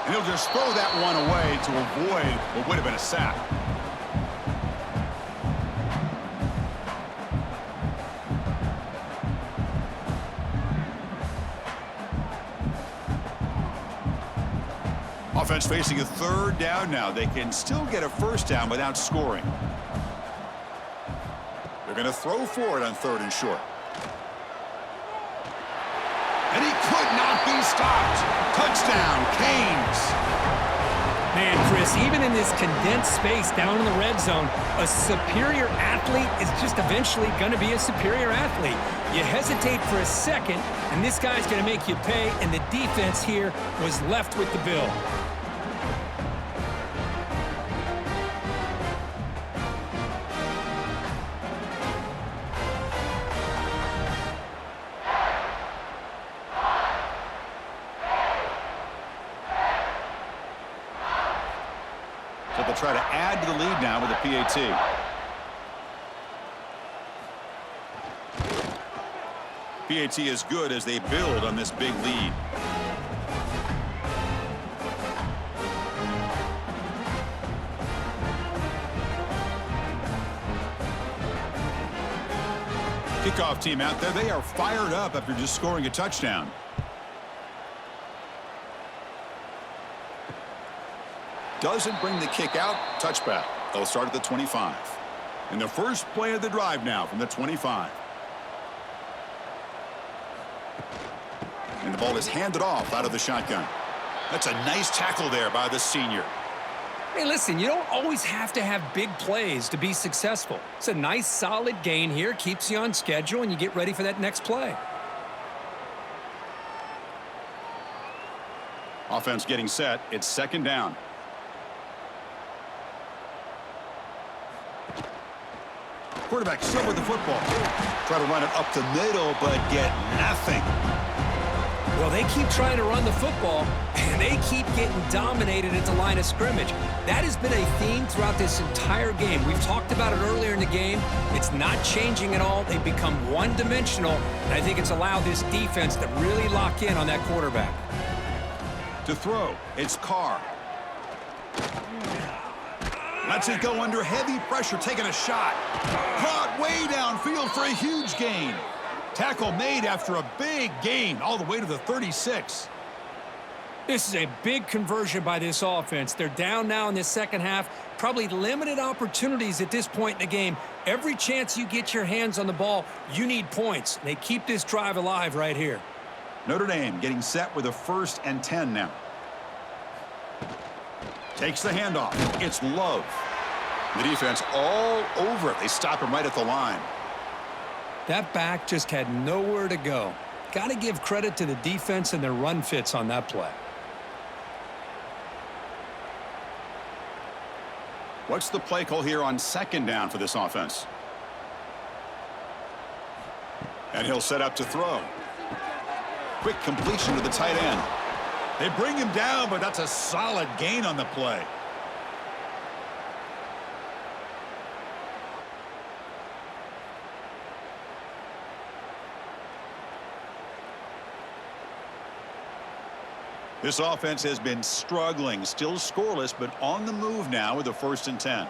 And he'll just throw that one away to avoid what would have been a sack. Offense facing a 3rd down now. They can still get a first down without scoring. They're going to throw for it on 3rd and short. And he could not be stopped. Touchdown, Canes. Man, Chris, even in this condensed space down in the red zone, a superior athlete is just eventually going to be a superior athlete. You hesitate for a second, and this guy's going to make you pay, and the defense here was left with the bill. So they'll try to add to the lead now with a PAT. PAT is good as they build on this big lead. Kickoff team out there. They are fired up after just scoring a touchdown. Doesn't bring the kick out. Touchback. They'll start at the 25. And the first play of the drive now from the 25. And the ball is handed off out of the shotgun. That's a nice tackle there by the senior. Hey, listen, you don't always have to have big plays to be successful. It's a nice, solid gain here. Keeps you on schedule, and you get ready for that next play. Offense getting set. It's second down. Quarterback still with the football. Try to run it up the middle, but get nothing. Well, they keep trying to run the football, and they keep getting dominated at the line of scrimmage. That has been a theme throughout this entire game. We've talked about it earlier in the game. It's not changing at all. They've become one-dimensional, and I think it's allowed this defense to really lock in on that quarterback. To throw, it's Carr. Lets it go under heavy pressure, taking a shot. Caught way downfield for a huge gain. Tackle made after a big gain, all the way to the 36. This is a big conversion by this offense. They're down now in the second half. Probably limited opportunities at this point in the game. Every chance you get your hands on the ball, you need points. They keep this drive alive right here. Notre Dame getting set with a 1st and 10 now. Takes the handoff. It's Love. The defense all over it. They stop him right at the line. That back just had nowhere to go. Got to give credit to the defense and their run fits on that play. What's the play call here on second down for this offense? And he'll set up to throw. Quick completion to the tight end. They bring him down, but that's a solid gain on the play. This offense has been struggling, still scoreless, but on the move now with a 1st and 10.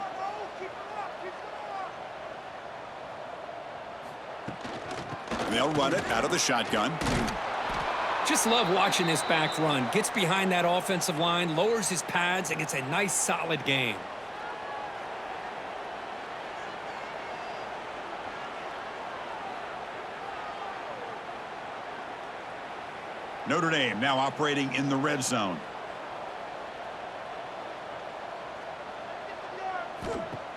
And they'll run it out of the shotgun. Just love watching this back run. Gets behind that offensive line, lowers his pads, and gets a nice, solid gain. Notre Dame now operating in the red zone.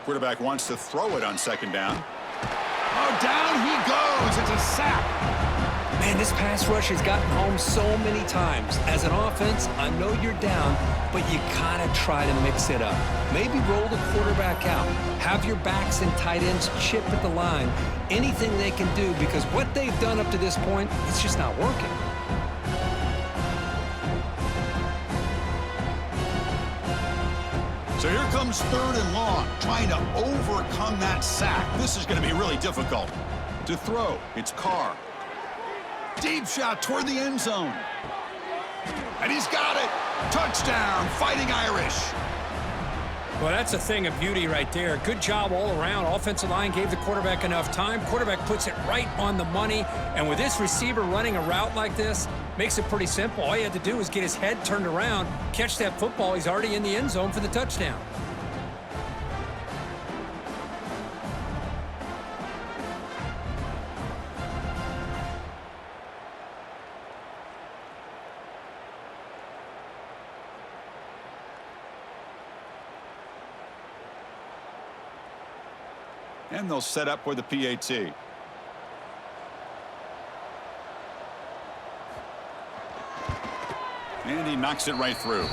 Quarterback wants to throw it on second down. Oh, down he goes. It's a sack. Man, this pass rush has gotten home so many times. As an offense, I know you're down, but you gotta try to mix it up. Maybe roll the quarterback out. Have your backs and tight ends chip at the line. Anything they can do, because what they've done up to this point, it's just not working. So here comes 3rd and long, trying to overcome that sack. This is going to be really difficult. To throw, it's Carr. Deep shot toward the end zone. And he's got it. Touchdown, Fighting Irish. Well, that's a thing of beauty right there. Good job all around. Offensive line gave the quarterback enough time. Quarterback puts it right on the money. And with this receiver running a route like this, makes it pretty simple. All he had to do was get his head turned around, catch that football. He's already in the end zone for the touchdown. And they'll set up with the PAT. And he knocks it right through.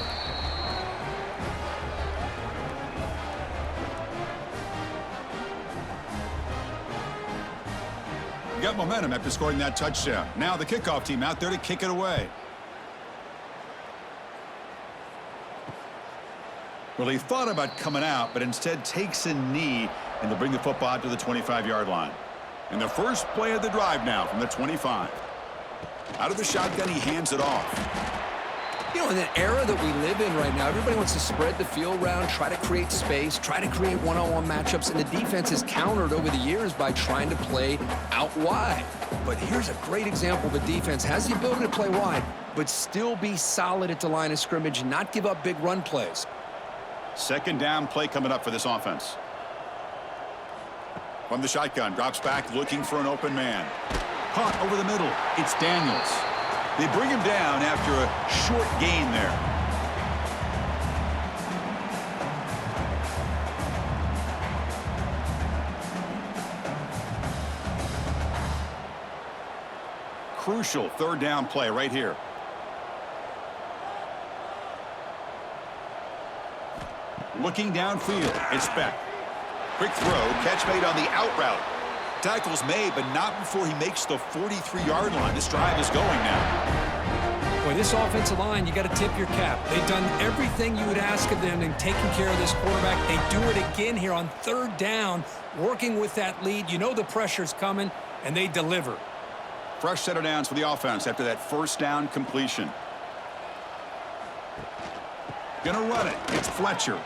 Got momentum after scoring that touchdown. Now the kickoff team out there to kick it away. Well, he thought about coming out, but instead takes a knee, and they'll bring the football out to the 25-yard line. And the first play of the drive now from the 25. Out of the shotgun, he hands it off. You know, in the era that we live in right now, everybody wants to spread the field around, try to create space, try to create one-on-one matchups, and the defense has countered over the years by trying to play out wide. But here's a great example of a defense has the ability to play wide, but still be solid at the line of scrimmage and not give up big run plays. Second down play coming up for this offense. From the shotgun, drops back looking for an open man. Caught over the middle. It's Daniels. They bring him down after a short gain there. Crucial third down play right here. Looking downfield, it's Beck. Quick throw, catch made on the out route. Tackle's made, but not before he makes the 43-yard line. This drive is going now. Boy, this offensive line, you got to tip your cap. They've done everything you would ask of them in taking care of this quarterback. They do it again here on third down, working with that lead. You know the pressure's coming, and they deliver. Fresh set of downs for the offense after that first down completion. Gonna run it. It's Fletcher.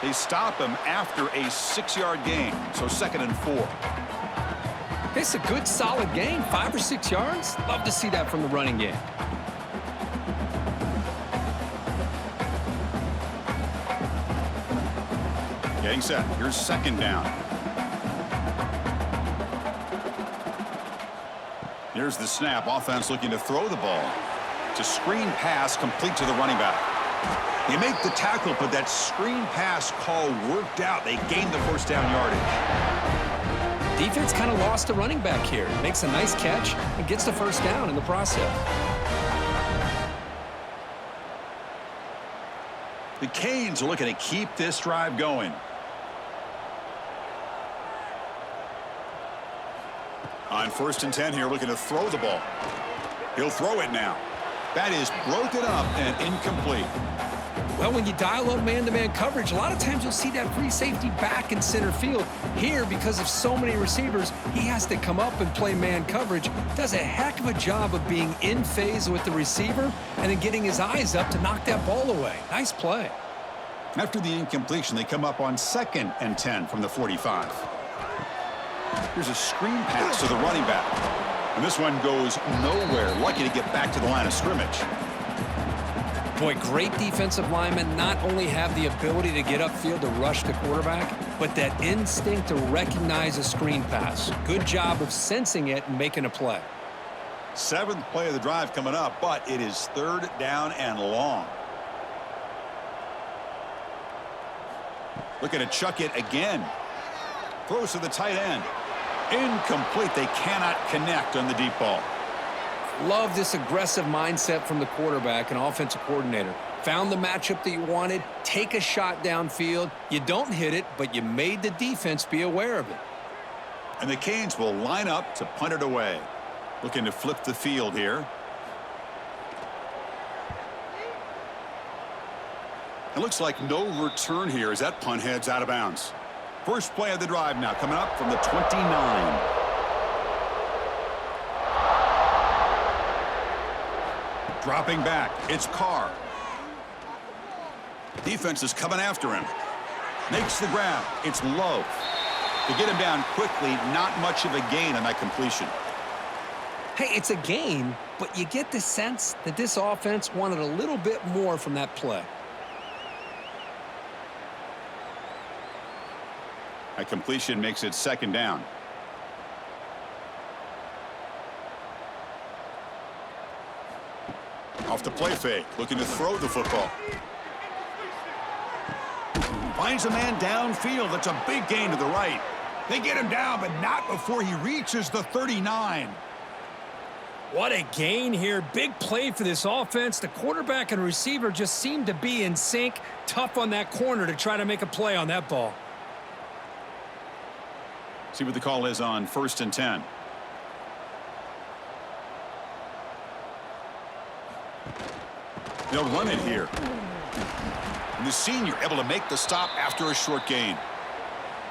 They stop him after a 6-yard gain, so 2nd and 4. It's a good, solid gain, 5 or 6 yards. Love to see that from the running game. Getting set. Here's 2nd down. Here's the snap. Offense looking to throw the ball. It's a screen pass complete to the running back. They make the tackle, but that screen pass call worked out. They gained the first down yardage. Defense kind of lost the running back here. Makes a nice catch and gets the first down in the process. The Canes are looking to keep this drive going. On 1st and 10 here, looking to throw the ball. He'll throw it now. That is broken up and incomplete. Well, when you dial up man-to-man coverage, a lot of times you'll see that free safety back in center field. Here, because of so many receivers, he has to come up and play man coverage. Does a heck of a job of being in phase with the receiver and then getting his eyes up to knock that ball away. Nice play. After the incompletion, they come up on 2nd and 10 from the 45. Here's a screen pass to the running back. And this one goes nowhere. Lucky to get back to the line of scrimmage. Boy, great defensive linemen not only have the ability to get upfield to rush the quarterback, but that instinct to recognize a screen pass. Good job of sensing it and making a play. 7th play of the drive coming up, but it is 3rd down and long. Looking to chuck it again. Throws to the tight end. Incomplete. They cannot connect on the deep ball. Love this aggressive mindset from the quarterback and offensive coordinator. Found the matchup that you wanted, take a shot downfield. You don't hit it, but you made the defense be aware of it. And the Canes will line up to punt it away. Looking to flip the field here. It looks like no return here as that punt heads out of bounds. First play of the drive now coming up from the 29. Dropping back, it's Carr. Defense is coming after him. Makes the grab, it's low. To get him down quickly, not much of a gain on that completion. Hey, it's a gain, but you get the sense that this offense wanted a little bit more from that play. That completion makes it 2nd down. Off the play fake, looking to throw the football. Finds a man downfield. That's a big gain to the right. They get him down, but not before he reaches the 39. What a gain here. Big play for this offense. The quarterback and receiver just seem to be in sync. Tough on that corner to try to make a play on that ball. See what the call is on 1st and 10. They'll run it here. And the senior able to make the stop after a short gain.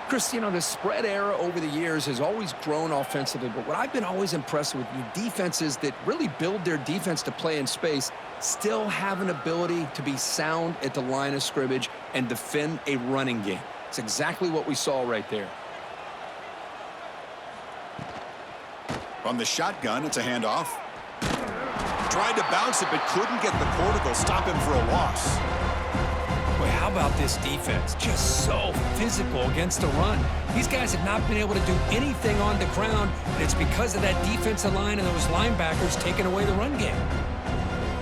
Chris, you know, the spread era over the years has always grown offensively, but what I've been always impressed with defenses that really build their defense to play in space still have an ability to be sound at the line of scrimmage and defend a running game. It's exactly what we saw right there. From the shotgun, it's a handoff. Tried to bounce it, but couldn't get the quarter. They'll stop him for a loss. Boy, how about this defense? Just so physical against the run. These guys have not been able to do anything on the ground, and it's because of that defensive line and those linebackers taking away the run game.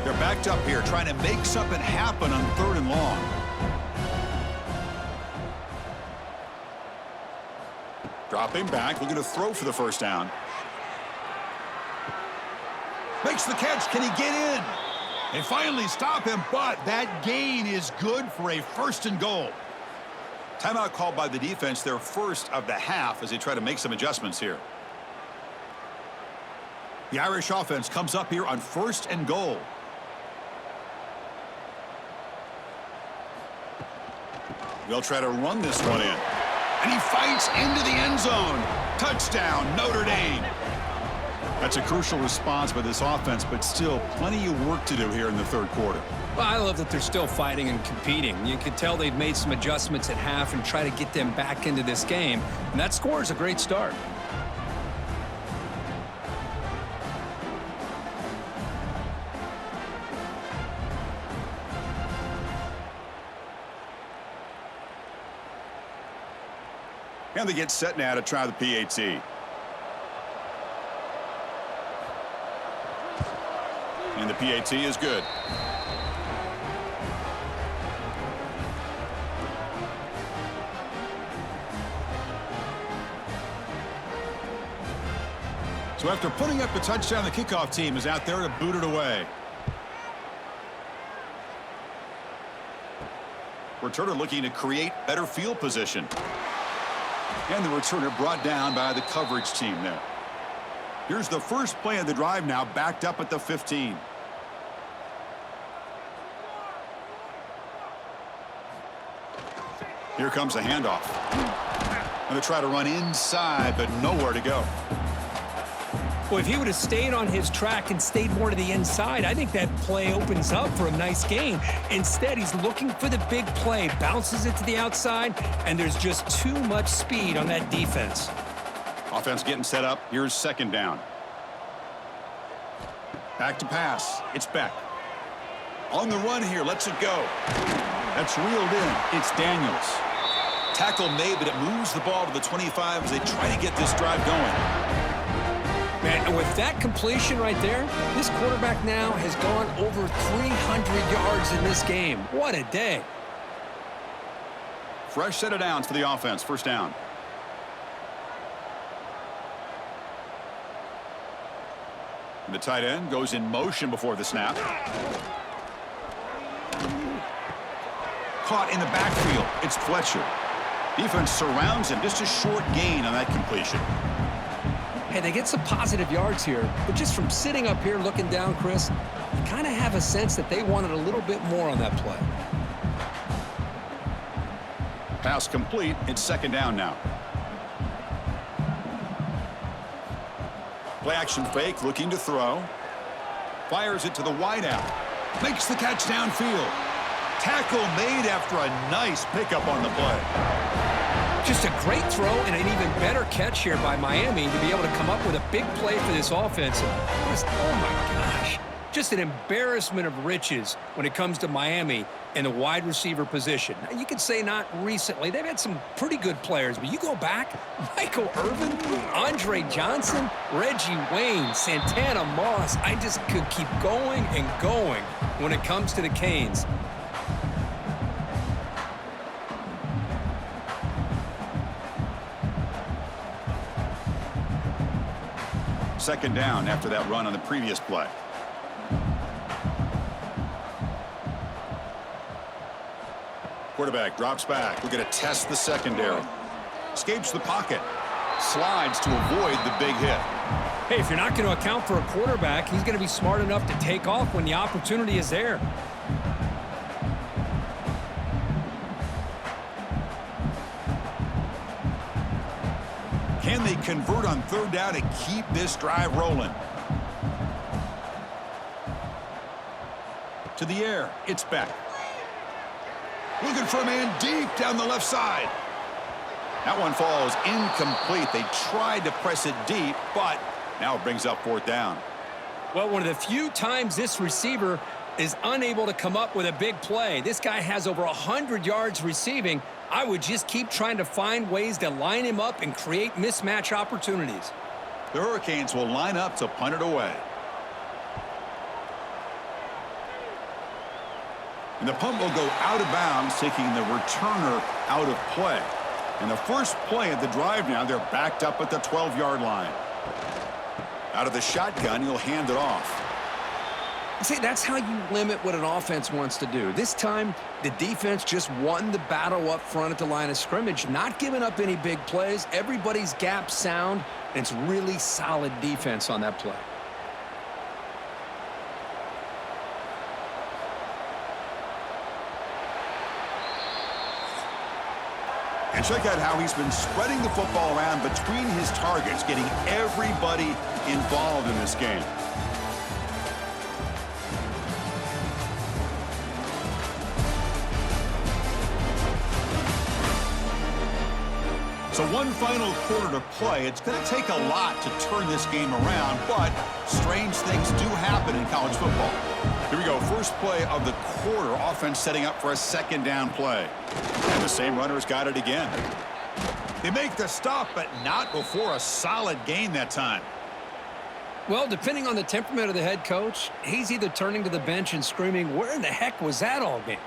They're backed up here, trying to make something happen on 3rd and long. Dropping back, looking to throw for the first down. Makes the catch. Can he get in? They finally stop him, but that gain is good for a 1st and goal. Timeout called by the defense, their first of the half, as they try to make some adjustments here. The Irish offense comes up here on 1st and goal. They'll try to run this one in. And he fights into the end zone. Touchdown, Notre Dame. That's a crucial response by this offense, but still plenty of work to do here in the 3rd quarter. Well, I love that they're still fighting and competing. You can tell they've made some adjustments at half and try to get them back into this game. And that score is a great start. And they get set now to try the PAT. And the PAT is good. So after putting up a touchdown, the kickoff team is out there to boot it away. Returner looking to create better field position. And the returner brought down by the coverage team there. Here's the first play of the drive now, backed up at the 15. Here comes the handoff. And they try to run inside, but nowhere to go. Well, if he would have stayed on his track and stayed more to the inside, I think that play opens up for a nice gain. Instead, he's looking for the big play, bounces it to the outside, and there's just too much speed on that defense. Offense getting set up. Here's 2nd down. Back to pass. It's Beck. On the run here. Lets it go. That's reeled in. It's Daniels. Tackle made, but it moves the ball to the 25 as they try to get this drive going. Man, and with that completion right there, this quarterback now has gone over 300 yards in this game. What a day. Fresh set of downs for the offense. 1st down. And the tight end goes in motion before the snap. Caught in the backfield. It's Fletcher. Defense surrounds him. Just a short gain on that completion. Hey, they get some positive yards here, but just from sitting up here looking down, Chris, you kind of have a sense that they wanted a little bit more on that play. Pass complete. It's 2nd down now. Play action fake, looking to throw. Fires it to the wideout. Makes the catch downfield. Tackle made after a nice pickup on the play. Just a great throw and an even better catch here by Miami to be able to come up with a big play for this offense. Just, oh my gosh, just an embarrassment of riches when it comes to Miami and the wide receiver position. Now, you could say not recently. They've had some pretty good players, but you go back, Michael Irvin, Andre Johnson, Reggie Wayne, Santana Moss. I just could keep going and going when it comes to the Canes. second down after that run on the previous play. Quarterback drops back. We're going to test the secondary. Escapes the pocket. Slides to avoid the big hit. Hey, if you're not going to account for a quarterback, he's going to be smart enough to take off when the opportunity is there. Can they convert on third down and keep this drive rolling? To the air, it's back. Looking for a man deep down the left side. That one falls incomplete. They tried to press it deep, but now it brings up fourth down. Well, one of the few times this receiver is unable to come up with a big play. This guy has over 100 yards receiving. I would just keep trying to find ways to line him up and create mismatch opportunities. The Hurricanes will line up to punt it away. And the punt will go out of bounds, taking the returner out of play. And the first play of the drive now, they're backed up at the 12-yard line. Out of the shotgun, he'll hand it off. See, that's how you limit what an offense wants to do. This time, the defense just won the battle up front at the line of scrimmage, not giving up any big plays. Everybody's gap sound, and it's really solid defense on that play. And check out how he's been spreading the football around between his targets, getting everybody involved in this game. So one final quarter to play. It's going to take a lot to turn this game around, but strange things do happen in college football. Here we go. First play of the quarter. Offense setting up for a second down play. And the same runner's got it again. They make the stop, but not before a solid gain that time. Well, depending on the temperament of the head coach, he's either turning to the bench and screaming, "Where in the heck was that all game?"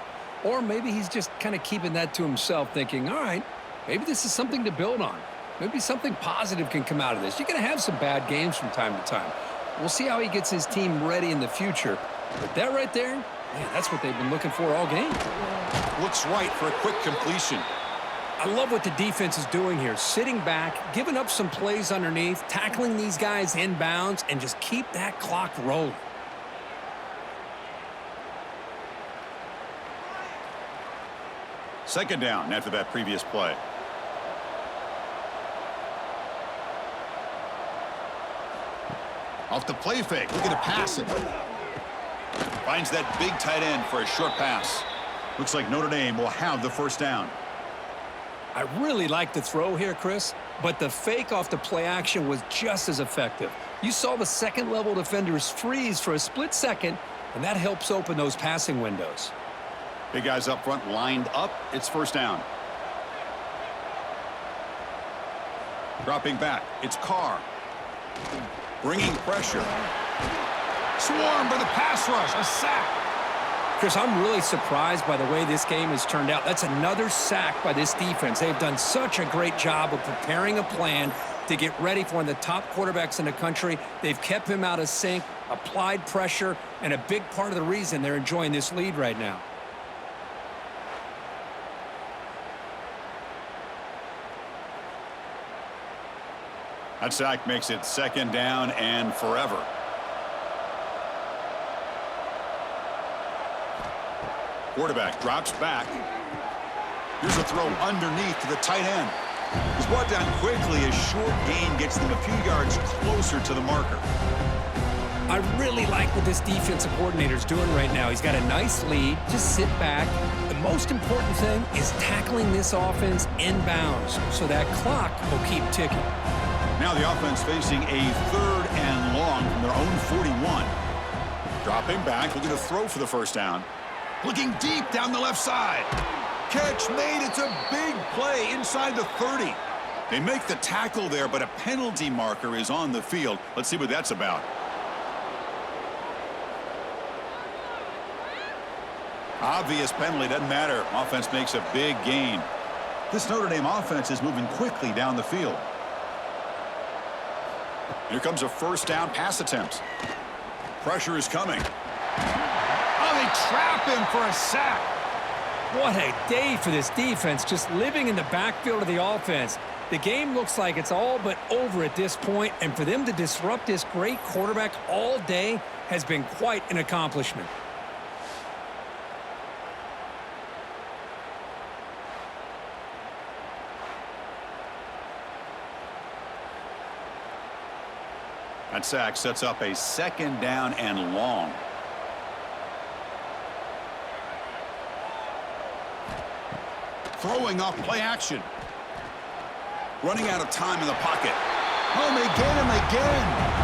Or maybe he's just kind of keeping that to himself, thinking, all right, maybe this is something to build on. Maybe something positive can come out of this. You're going to have some bad games from time to time. We'll see how he gets his team ready in the future. But that right there, man, that's what they've been looking for all game. Looks right for a quick completion. I love what the defense is doing here. Sitting back, giving up some plays underneath, tackling these guys inbounds, and just keep that clock rolling. Second down after that previous play. Off the play fake, looking to pass it. Finds that big tight end for a short pass. Looks like Notre Dame will have the first down. I really like the throw here, Chris, but the fake off the play action was just as effective. You saw the second-level defenders freeze for a split second, and that helps open those passing windows. Big guys up front lined up. It's first down. Dropping back. It's Carr. Bringing pressure. Swarmed by the pass rush. A sack. Chris, I'm really surprised by the way this game has turned out. That's another sack by this defense. They've done such a great job of preparing a plan to get ready for one of the top quarterbacks in the country. They've kept him out of sync, applied pressure, and a big part of the reason they're enjoying this lead right now. That sack makes it second down and forever. Quarterback drops back. Here's a throw underneath to the tight end. He's brought down quickly. A short gain gets them a few yards closer to the marker. I really like what this defensive coordinator is doing right now. He's got a nice lead. Just sit back. The most important thing is tackling this offense inbounds so that clock will keep ticking. Now the offense facing a third and long from their own 41. Dropping back, looking to throw for the first down. Looking deep down the left side. Catch made. It's a big play inside the 30. They make the tackle there, but a penalty marker is on the field. Let's see what that's about. Obvious penalty, doesn't matter. Offense makes a big gain. This Notre Dame offense is moving quickly down the field. Here comes a first down pass attempt. Pressure is coming. Oh, they trap him for a sack. What a day for this defense, just living in the backfield of the offense. The game looks like it's all but over at this point, and for them to disrupt this great quarterback all day has been quite an accomplishment. That sack sets up a second down and long. Throwing off play action. Running out of time in the pocket. Oh, they get him again.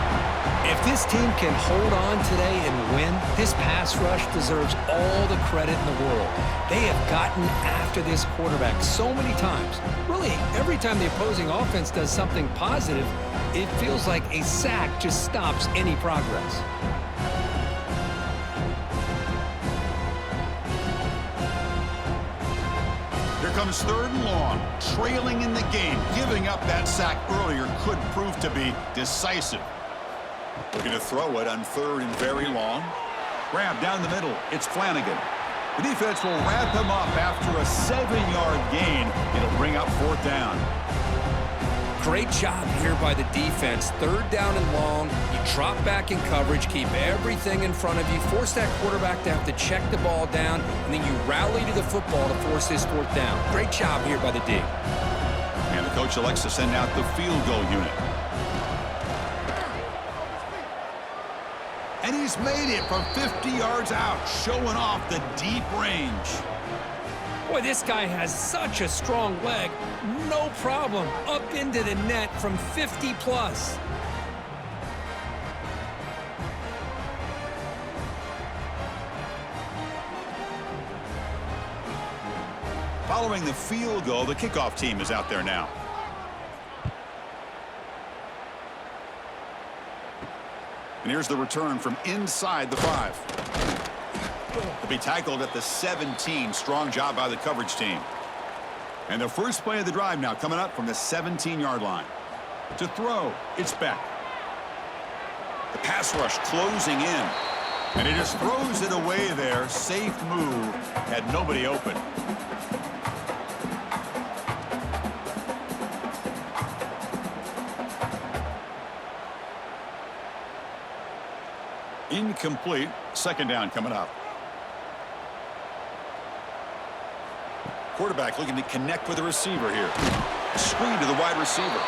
If this team can hold on today and win, this pass rush deserves all the credit in the world. They have gotten after this quarterback so many times. Really, every time the opposing offense does something positive, it feels like a sack just stops any progress. Here comes third and long, trailing in the game. Giving up that sack earlier could prove to be decisive. Looking to throw it on third and very long. Grab down the middle. It's Flanagan. The defense will wrap him up after a 7-yard gain. It'll bring up fourth down. Great job here by the defense. Third down and long. You drop back in coverage, keep everything in front of you, force that quarterback to have to check the ball down, and then you rally to the football to force this fourth down. Great job here by the D. And the coach elects to send out the field goal unit. And he's made it from 50 yards out, showing off the deep range. Boy, this guy has such a strong leg. No problem. Up into the net from 50 plus. Following the field goal, the kickoff team is out there now. And here's the return from inside the 5. To be tackled at the 17. Strong job by the coverage team. And the first play of the drive now coming up from the 17-yard line. To throw, it's Beck. The pass rush closing in. And he just throws it away there. Safe move. Had nobody open. Incomplete. Second down coming up. Quarterback looking to connect with the receiver here. Screen to the wide receiver.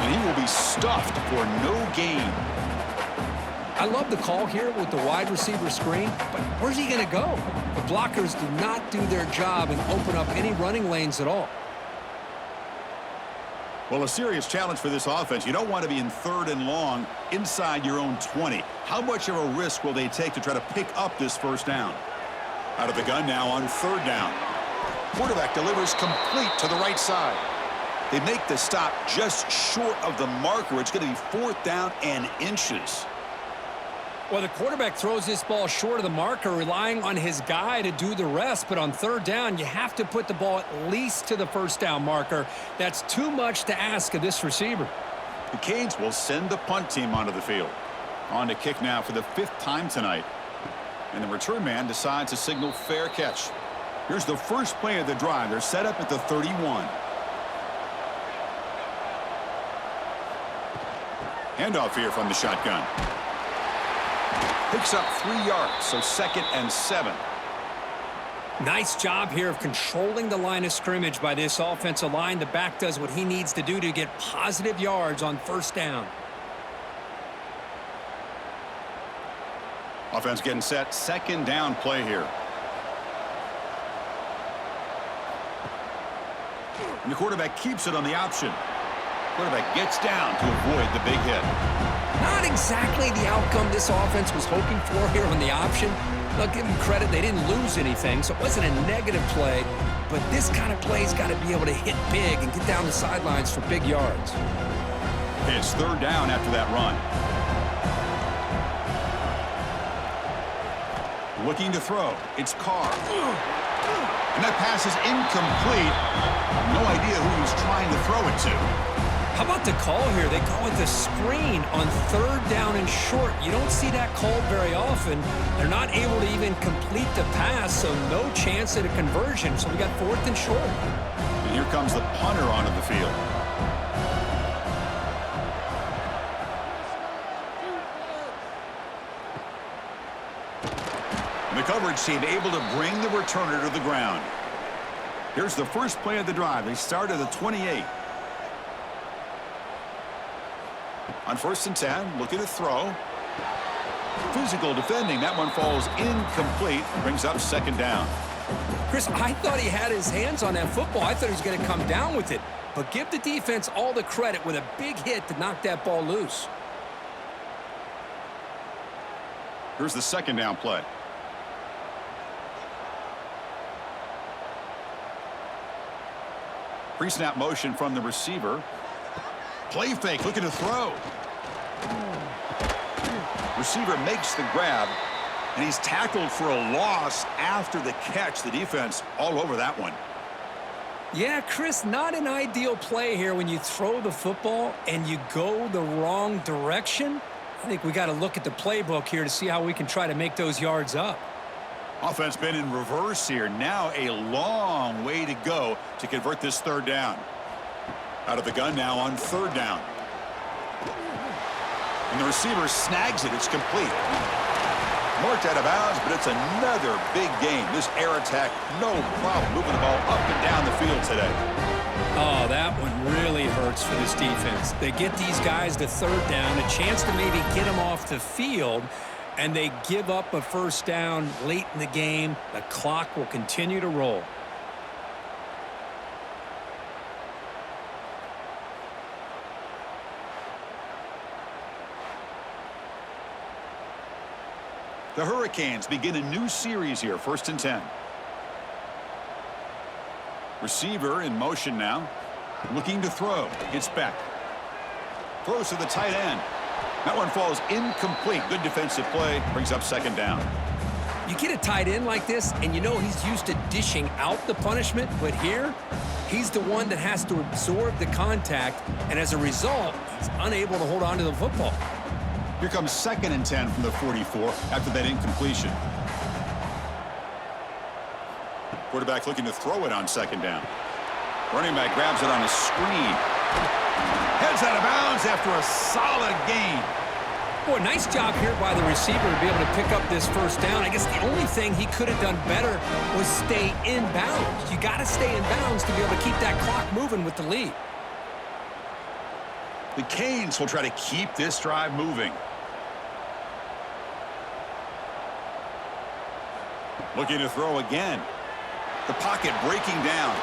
And he will be stuffed for no gain. I love the call here with the wide receiver screen, but where's he going to go? The blockers do not do their job and open up any running lanes at all. Well, a serious challenge for this offense. You don't want to be in third and long inside your own 20. How much of a risk will they take to try to pick up this first down? Out of the gun now on third down. Quarterback delivers complete to the right side. They make the stop just short of the marker. It's going to be fourth down and inches. Well, the quarterback throws this ball short of the marker, relying on his guy to do the rest. But on third down, you have to put the ball at least to the first down marker. That's too much to ask of this receiver. The Canes will send the punt team onto the field. On to kick now for the 5th time tonight. And the return man decides to signal fair catch. Here's the first play of the drive. They're set up at the 31. Handoff here from the shotgun. Picks up 3 yards, so 2nd and 7. Nice job here of controlling the line of scrimmage by this offensive line. The back does what he needs to do to get positive yards on first down. Offense getting set. 2nd down play here. And the quarterback keeps it on the option. Quarterback gets down to avoid the big hit. Not exactly the outcome this offense was hoping for here on the option. I'll give them credit. They didn't lose anything, so it wasn't a negative play. But this kind of play's got to be able to hit big and get down the sidelines for big yards. It's third down after that run. Looking to throw. It's Carr. And that pass is incomplete. No idea who he was trying to throw it to. How about the call here? They call it the screen on third down and short. You don't see that called very often. They're not able to even complete the pass, so no chance at a conversion. So we got fourth and short. And here comes the punter onto the field. And the coverage team able to bring the returner to the ground. Here's the first play of the drive. They start at the 28. On 1st and 10, looking to throw. Physical defending. That one falls incomplete. Brings up 2nd down. Chris, I thought he had his hands on that football. I thought he was going to come down with it. But give the defense all the credit with a big hit to knock that ball loose. Here's the 2nd down play. Pre-snap motion from the receiver. Play fake, looking to throw. Receiver makes the grab, and he's tackled for a loss after the catch. The defense all over that one. Yeah, Chris, not an ideal play here when you throw the football and you go the wrong direction. I think we got to look at the playbook here to see how we can try to make those yards up. Offense been in reverse here. Now a long way to go to convert this 3rd down. Out of the gun now on 3rd down. And the receiver snags it. It's complete. Marked out of bounds, but it's another big game. This air attack, no problem moving the ball up and down the field today. Oh, that one really hurts for this defense. They get these guys to 3rd down, a chance to maybe get them off the field, and they give up a 1st down late in the game. The clock will continue to roll. The Hurricanes begin a new series here, 1st and 10. Receiver in motion now, looking to throw. Gets back. Throws to the tight end. That one falls incomplete. Good defensive play. Brings up 2nd down. You get a tight end like this, and you know he's used to dishing out the punishment, but here, he's the one that has to absorb the contact, and as a result, he's unable to hold on to the football. Here comes 2nd and 10 from the 44 after that incompletion. Quarterback looking to throw it on 2nd down. Running back grabs it on a screen. Heads out of bounds after a solid gain. Boy, nice job here by the receiver to be able to pick up this 1st down. I guess the only thing he could have done better was stay in bounds. You got to stay in bounds to be able to keep that clock moving with the lead. The Canes will try to keep this drive moving. Looking to throw again. The pocket breaking down.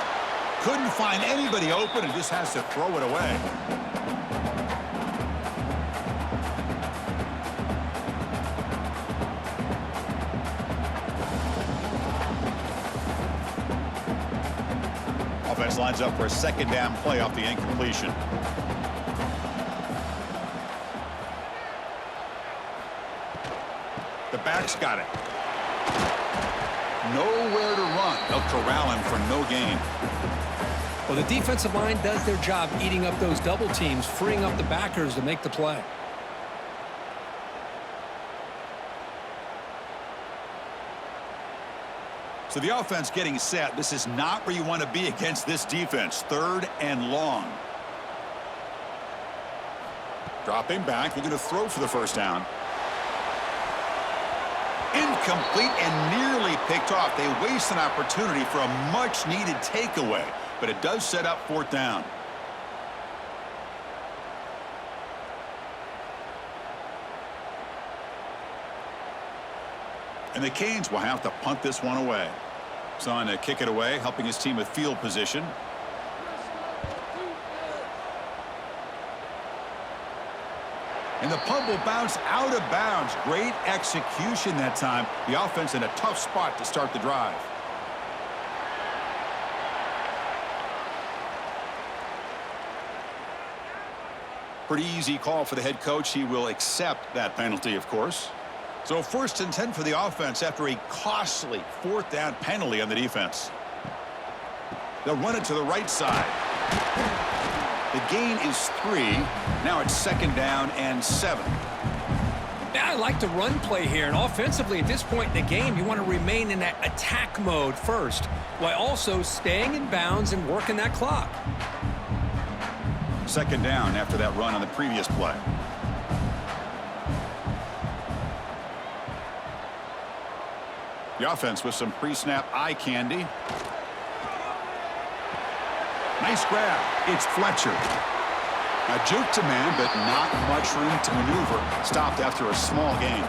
Couldn't find anybody open and just has to throw it away. Offense lines up for a 2nd down play off the incompletion. The back's got it. Nowhere to run. They'll corral him for no gain. Well, the defensive line does their job eating up those double teams, freeing up the backers to make the play. So the offense getting set. This is not where you want to be against this defense. 3rd and long. Dropping back. They're going to throw for the 1st down. Incomplete and nearly picked off. They waste an opportunity for a much-needed takeaway, but it does set up 4th down. And the Canes will have to punt this one away. Son to kick it away, helping his team with field position. And the punt will bounce out of bounds. Great execution that time. The offense in a tough spot to start the drive. Pretty easy call for the head coach. He will accept that penalty, of course. So 1st and 10 for the offense after a costly 4th down penalty on the defense. They'll run it to the right side. The gain is 3. Now it's 2nd down and 7. Yeah, I like the run play here, and offensively at this point in the game, you want to remain in that attack mode first, while also staying in bounds and working that clock. 2nd down after that run on the previous play. The offense with some pre-snap eye candy. Nice grab. It's Fletcher. A juke to man, but not much room to maneuver. Stopped after a small gain.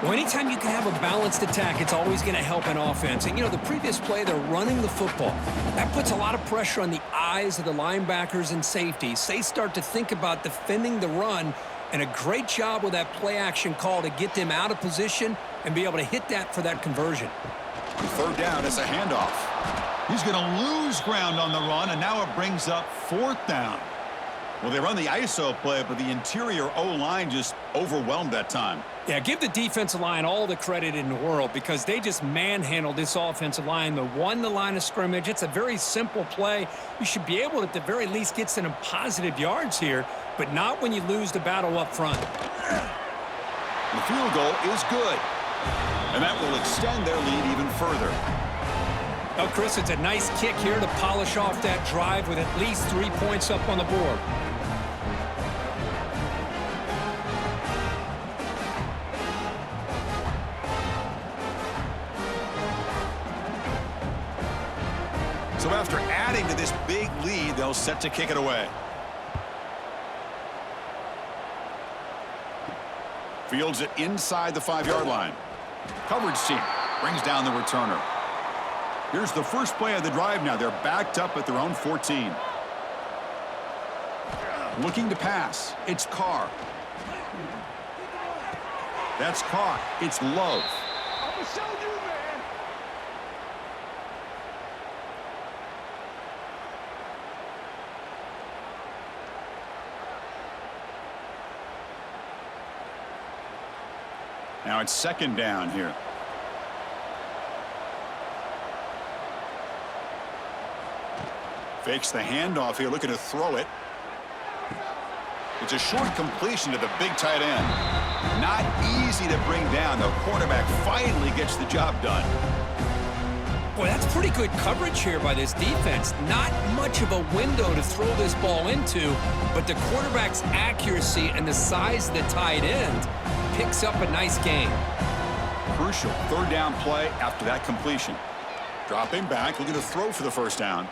Well, anytime you can have a balanced attack, it's always going to help an offense. And, you know, the previous play, they're running the football. That puts a lot of pressure on the eyes of the linebackers and safeties. They start to think about defending the run, and a great job with that play-action call to get them out of position and be able to hit that for that conversion. On 3rd down, it's a handoff. He's going to lose ground on the run, and now it brings up 4th down. Well, they run the ISO play, but the interior O-line just overwhelmed that time. Yeah, give the defensive line all the credit in the world because they just manhandled this offensive line. They won the line of scrimmage. It's a very simple play. You should be able to, at the very least, get some positive yards here, but not when you lose the battle up front. The field goal is good, and that will extend their lead even further. Oh, Chris, it's a nice kick here to polish off that drive with at least 3 points up on the board. So after adding to this big lead, they'll set to kick it away. Fields it inside the 5-yard line. Coverage team brings down the returner. Here's the first play of the drive now. They're backed up at their own 14. Looking to pass. It's Carr. That's caught. It's Love. Now it's 2nd down here. Fakes the handoff here, looking to throw it. It's a short completion to the big tight end. Not easy to bring down. The quarterback finally gets the job done. Boy, that's pretty good coverage here by this defense. Not much of a window to throw this ball into, but the quarterback's accuracy and the size of the tight end picks up a nice gain. Crucial 3rd down play after that completion. Dropping back, looking to throw for the 1st down.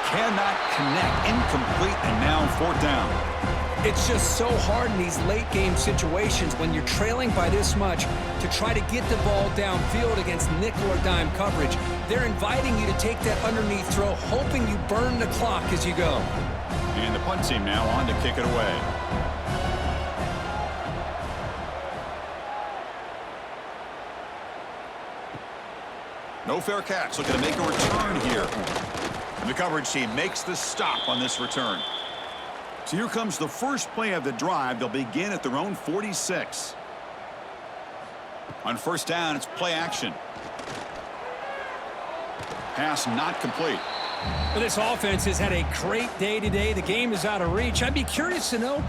Cannot connect, incomplete, and now 4th down. It's just so hard in these late game situations when you're trailing by this much to try to get the ball downfield against nickel or dime coverage. They're inviting you to take that underneath throw, hoping you burn the clock as you go. And the punt team now on to kick it away. No fair catch, looking to make a return here. And the coverage team makes the stop on this return. So here comes the first play of the drive. They'll begin at their own 46. On 1st down, it's play action. Pass not complete. Well, this offense has had a great day today. The game is out of reach. I'd be curious to know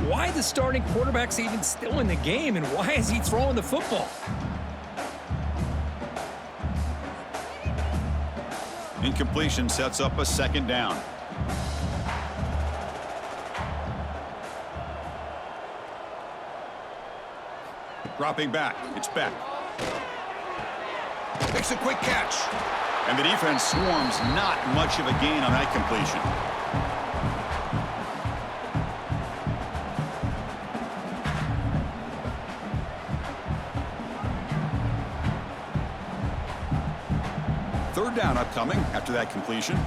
why the starting quarterback's even still in the game and why is he throwing the football? Incompletion sets up a 2nd down. Dropping back, it's Beck. Makes a quick catch. And the defense swarms, not much of a gain on that completion. Third down upcoming after that completion.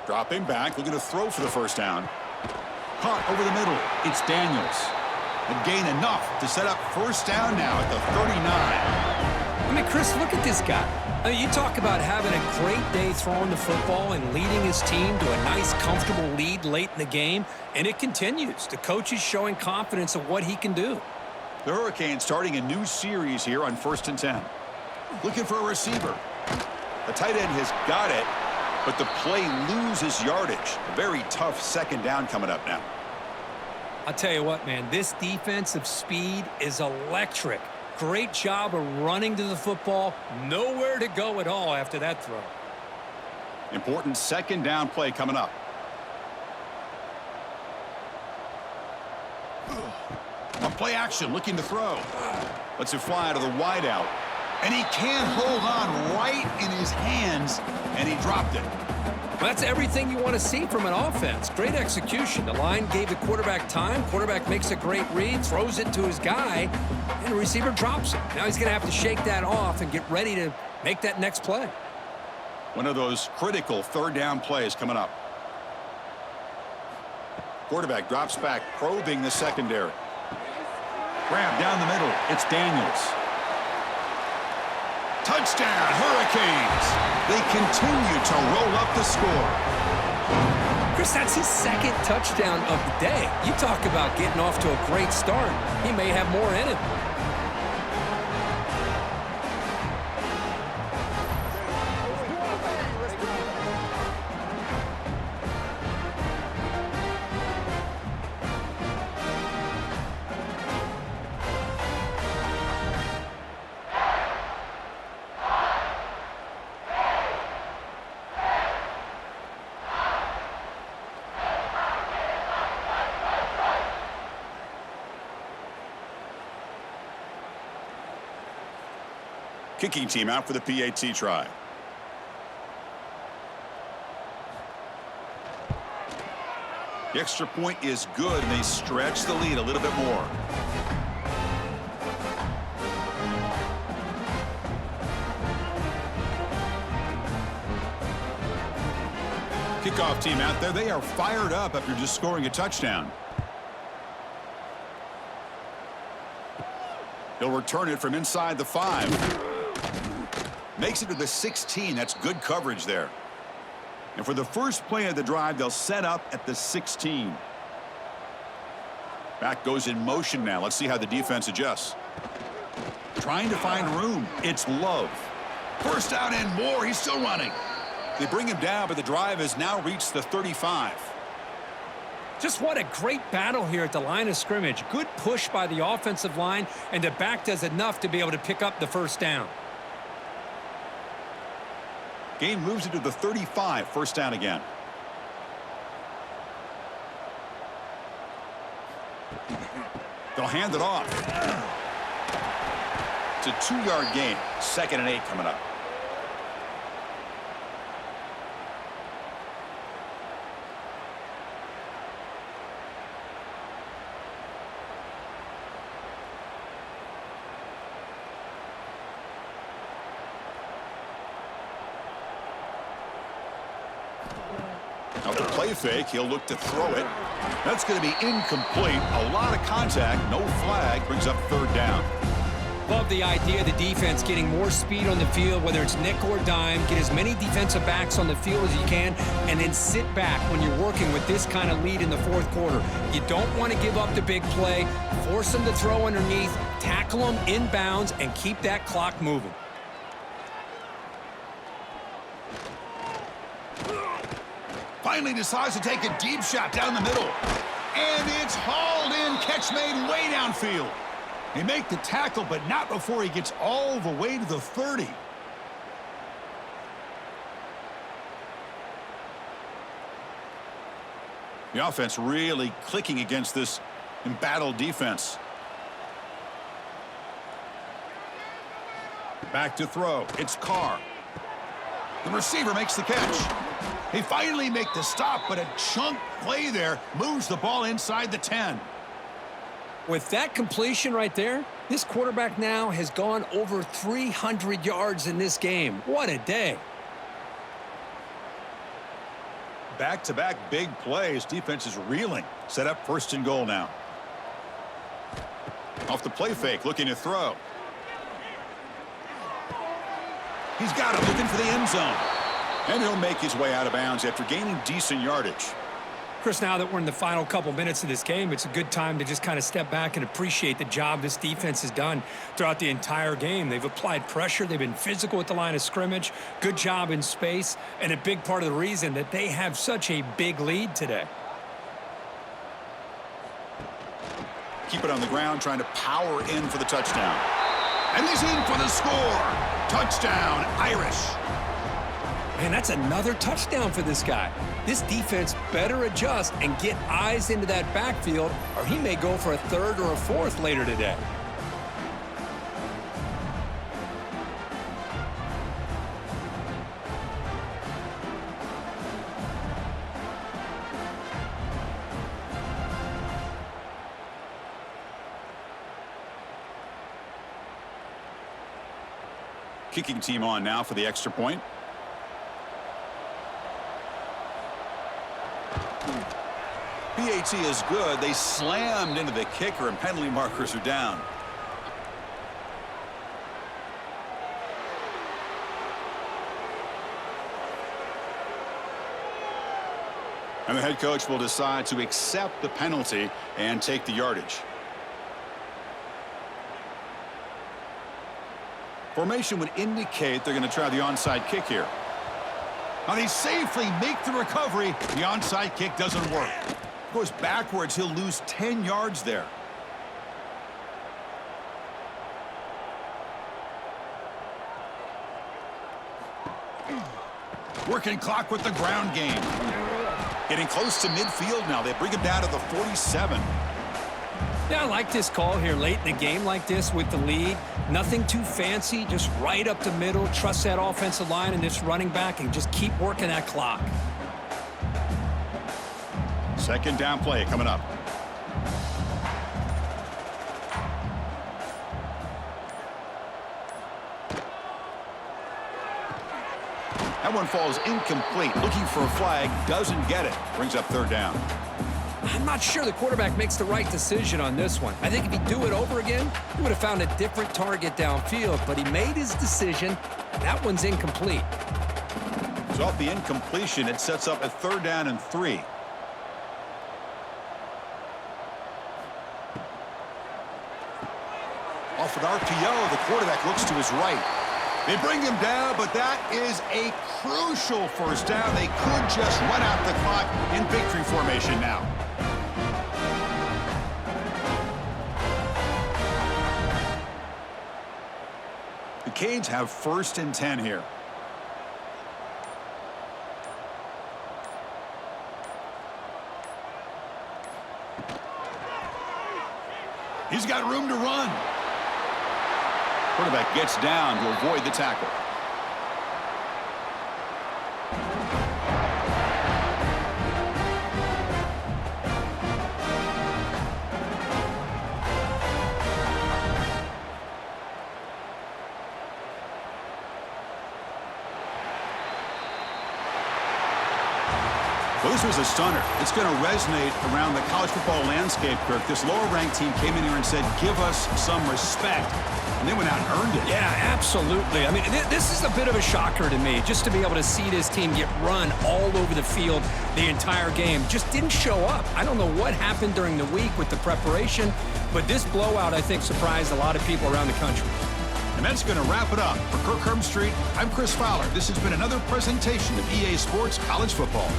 Dropping back, looking to throw for the 1st down. Caught over the middle. It's Daniels. And gain enough to set up 1st down now at the 39. I mean, Chris, look at this guy. I mean, you talk about having a great day throwing the football and leading his team to a nice, comfortable lead late in the game, and it continues. The coach is showing confidence of what he can do. The Hurricanes starting a new series here on 1st and 10. Looking for a receiver. The tight end has got it, but the play loses yardage. A very tough second down coming up now. I'll tell you what, man, this defensive speed is electric. Great job of running to the football. Nowhere to go at all after that throw. Important second down play coming up. On play action, looking to throw. Lets it fly to the wideout. And he can't hold on right in his hands, and he dropped it. Well, that's everything you want to see from an offense. Great execution. The line gave the quarterback time. Quarterback makes a great read, throws it to his guy, and the receiver drops it. Now he's going to have to shake that off and get ready to make that next play. One of those critical third down plays coming up. Quarterback drops back, probing the secondary. Grab down the middle. It's Daniels. Touchdown, Hurricanes. They continue to roll up the score. Chris, that's his second touchdown of the day. You talk about getting off to a great start. He may have more in him. Kicking team out for the PAT try. The extra point is good, and they stretch the lead a little bit more. Kickoff team out there. They are fired up after just scoring a touchdown. He'll return it from inside the 5. Makes it to the 16. That's good coverage there. And for the first play of the drive, they'll set up at the 16. Back goes in motion now. Let's see how the defense adjusts. Trying to find room. It's Love. First down and more. He's still running. They bring him down, but the drive has now reached the 35. Just what a great battle here at the line of scrimmage. Good push by the offensive line, and the back does enough to be able to pick up the first down. Game moves into the 35. First down again. They'll hand it off. It's a 2-yard gain. 2nd and 8 coming up. Now the play fake, he'll look to throw it. That's going to be incomplete. A lot of contact, no flag, brings up 3rd down. Love the idea of the defense getting more speed on the field, whether it's nickel or dime. Get as many defensive backs on the field as you can, and then sit back when you're working with this kind of lead in the 4th quarter. You don't want to give up the big play. Force them to throw underneath, tackle them inbounds, and keep that clock moving. Finally decides to take a deep shot down the middle. And it's hauled in. Catch made way downfield. They make the tackle, but not before he gets all the way to the 30. The offense really clicking against this embattled defense. Back to throw. It's Carr. The receiver makes the catch. They finally make the stop, but a chunk play there moves the ball inside the 10. With that completion right there, this quarterback now has gone over 300 yards in this game. What a day. Back-to-back big plays. Defense is reeling. Set up 1st and goal now. Off the play fake, looking to throw. He's got it, looking for the end zone. And he'll make his way out of bounds after gaining decent yardage. Chris, now that we're in the final couple minutes of this game, it's a good time to just kind of step back and appreciate the job this defense has done throughout the entire game. They've applied pressure. They've been physical at the line of scrimmage. Good job in space, and a big part of the reason that they have such a big lead today. Keep it on the ground, trying to power in for the touchdown. And he's in for the score. Touchdown, Irish. Man, that's another touchdown for this guy. This defense better adjust and get eyes into that backfield, or he may go for a third or a fourth later today. Kicking team on now for the extra point. PAT is good. They slammed into the kicker, and penalty markers are down. And the head coach will decide to accept the penalty and take the yardage. Formation would indicate they're going to try the onside kick here. Now they safely make the recovery. The onside kick doesn't work. Goes backwards, he'll lose 10 yards there. Working clock with the ground game. Getting close to midfield now. They bring him down to the 47. Yeah, I like this call here late in the game like this with the lead. Nothing too fancy, just right up the middle. Trust that offensive line and this running back and just keep working that clock. Second down play coming up. That one falls incomplete. Looking for a flag, doesn't get it. Brings up third down. I'm not sure the quarterback makes the right decision on this one. I think if he'd do it over again, he would have found a different target downfield, but he made his decision, and that one's incomplete. So off the incompletion, it sets up a third down and 3. Off an RPO, the quarterback looks to his right. They bring him down, but that is a crucial first down. They could just run out the clock in victory formation now. The Canes have 1st and 10 here. He's got room to run. Quarterback gets down to avoid the tackle. Well, this was a stunner. It's going to resonate around the college football landscape, Kirk. This lower-ranked team came in here and said, give us some respect. And they went out and earned it. Yeah, absolutely. I mean, this is a bit of a shocker to me, just to be able to see this team get run all over the field the entire game. Just didn't show up. I don't know what happened during the week with the preparation, but this blowout, I think, surprised a lot of people around the country. And that's going to wrap it up. For Kirk Street, I'm Chris Fowler. This has been another presentation of EA Sports College Football.